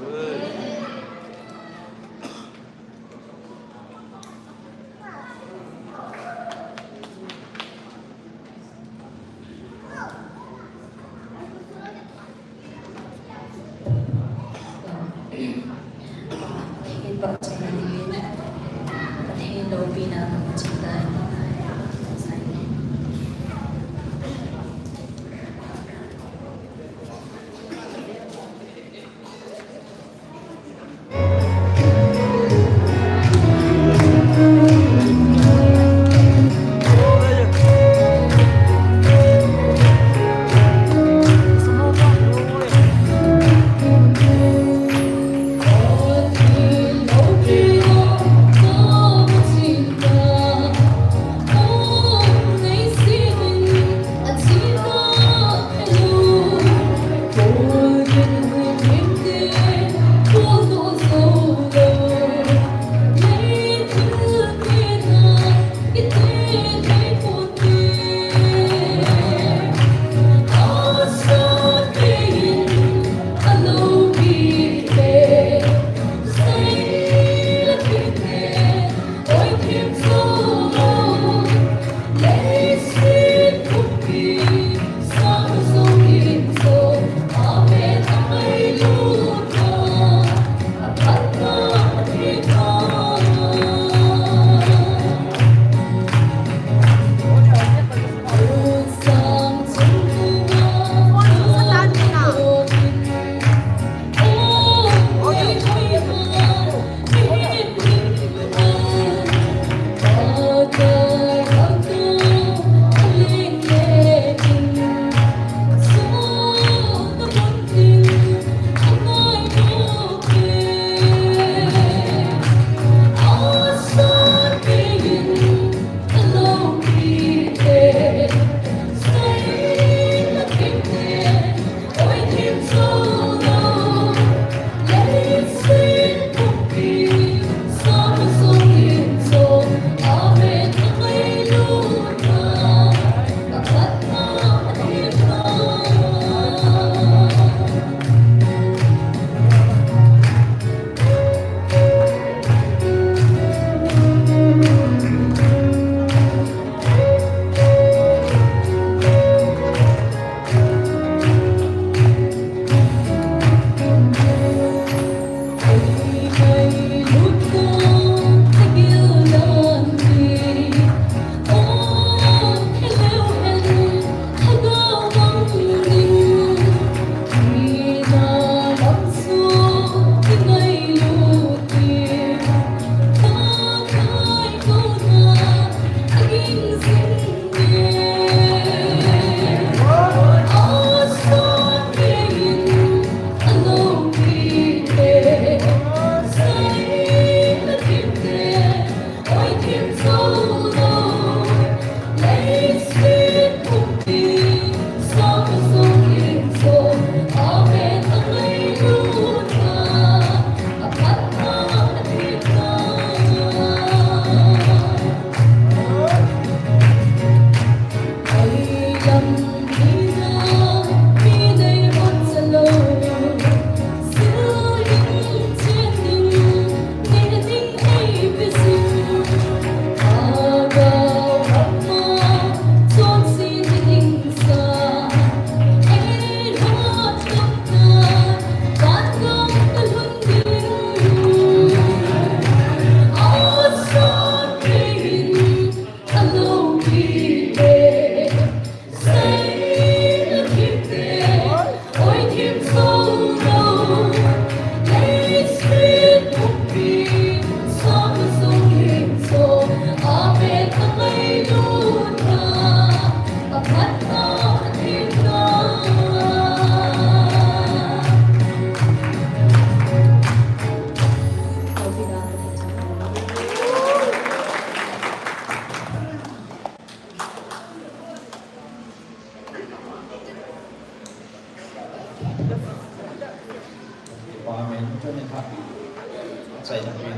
Oh,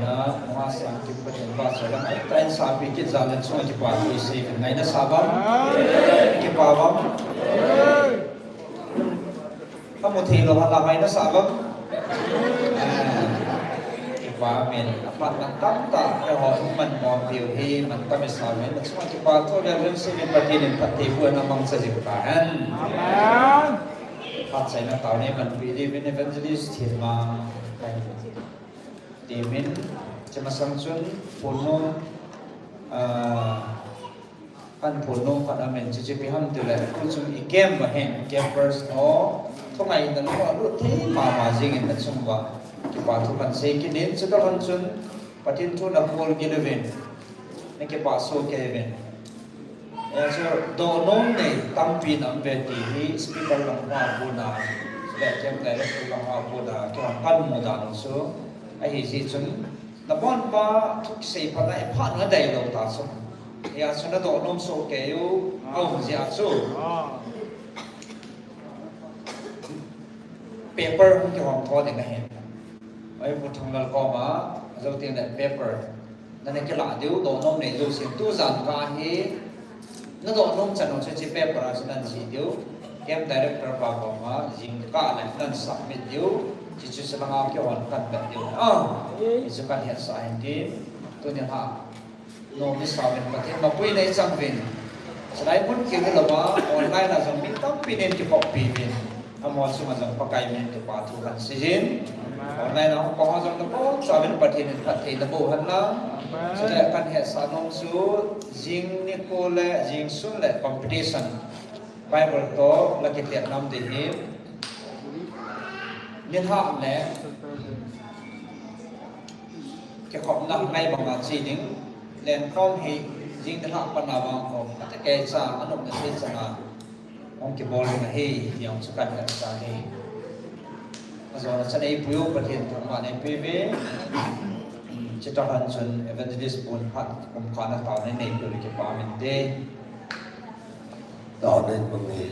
na mga sang kipatin ba sa lang ay tayo sabi kit zalan so kipati safe ngay na sabam kipawam kamuthilo halakay na sabam kipamin apat ng tamta pero man mo piuhi man kami sabi at sa kipato rin sa kipatin patibuan namang sa jikahan at sa inang tao na man believe in evangelist hirma Timin, cemasangsun puno kan puno pada men cicipihan tu lah. Kusum ikem bahen, ikem first no. Tungai dan luar lu teh mama jingin dan sumba. Kipatu kan sekinin setelah hansun patin tu nak pol gileven. Neki paso kevin. Ya so donon ne tampin ambeti hi speaker lang puna. Sudah jam direct lang puna. Kaya kan muda so. Ai si chun na bon ba thuk sei pa na pha na dai lo ta so ya so na do nom so ke yu au ji a so paper ki hom tho de na hen ai bu thang lal ko ma zo tin da paper na ne ke la diu do nom ne zo sin tu zan ka hi na do nom chan no chi paper a san ji diu kem director pa ko ma jing ka na nan submit diu Cicu selang kau kan betul. Itu kan hias sahaja. Tu ni ha. No misalnya macam mapui ni sangvin. Selain pun kita lepas online lah sangvin tapi ni kita pipin. Amal semua sang pakai ni tu patu kan sejin. Online aku kau sang lepas sangvin patin lepas hanla. Selain kan hias sanong su jing ni kole jing sun le competition. Bible tu lagi tiap nam dihim. Nhân họ lẽ cái khổng năng ngay bằng ngàn gì những lên không thì riêng nhân họ phần nào bằng không tất cả xa nó nộp được trên sân ông cái bò lên hi thì ông sẽ cần phải xa hi rồi là sẽ đây biểu bật hiện thằng bạn em PV chỉ cho hành trình evangelist buồn phát cùng khả năng tạo nên nền được cái bà mình đây tạo nên bằng nghề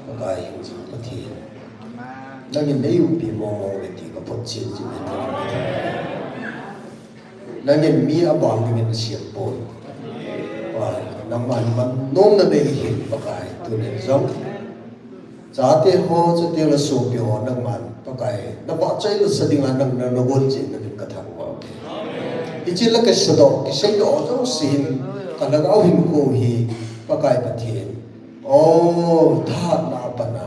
và cái hình dung bật hiện nangin nayu pi mo ti ka pot chin ji nangin mi abang ngin siap pon wa nang man nom na be hin pa kai tu ne zong za te ho chu te la su pyo nang man pa kai na ba chai lu sading an nang na bon ji na ka thang wa ichi la ka sado ki sei do zo sin ka la au hin ko hi pa kai pa thien o tha na pa na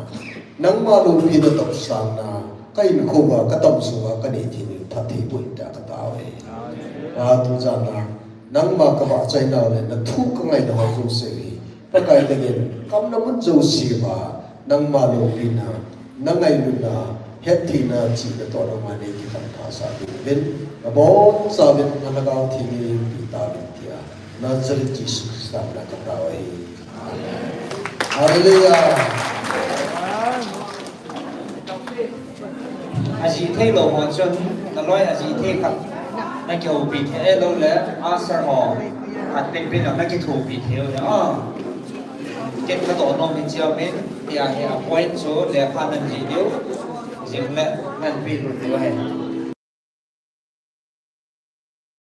nang malu pi da top sang na kai ni ko ba ka tom su ba ka ni thi ni tha thi bui da ka ta we a tu za na nang ma ka ba chai na le na thu ka ngai da ho su se hi pa kai da gen kam na mun zo si ba nang malu pi na nang ngai lu na het thi na chi da to na ma ne ki kan tha sa bi ben ba bon sa ben na la ga thi ni pi ta bi tia na zali Jesus sta na ka ta we hallelujah Aji thay lo hoàn chân là nói aji thay khát na kiểu bị thế lâu lẽ answer họ khát bên là na cái thủ bị thế rồi kết cái tổ nom bên chiều bên thì point số để phan nên gì điếu dừng lại nên bị rụt rồi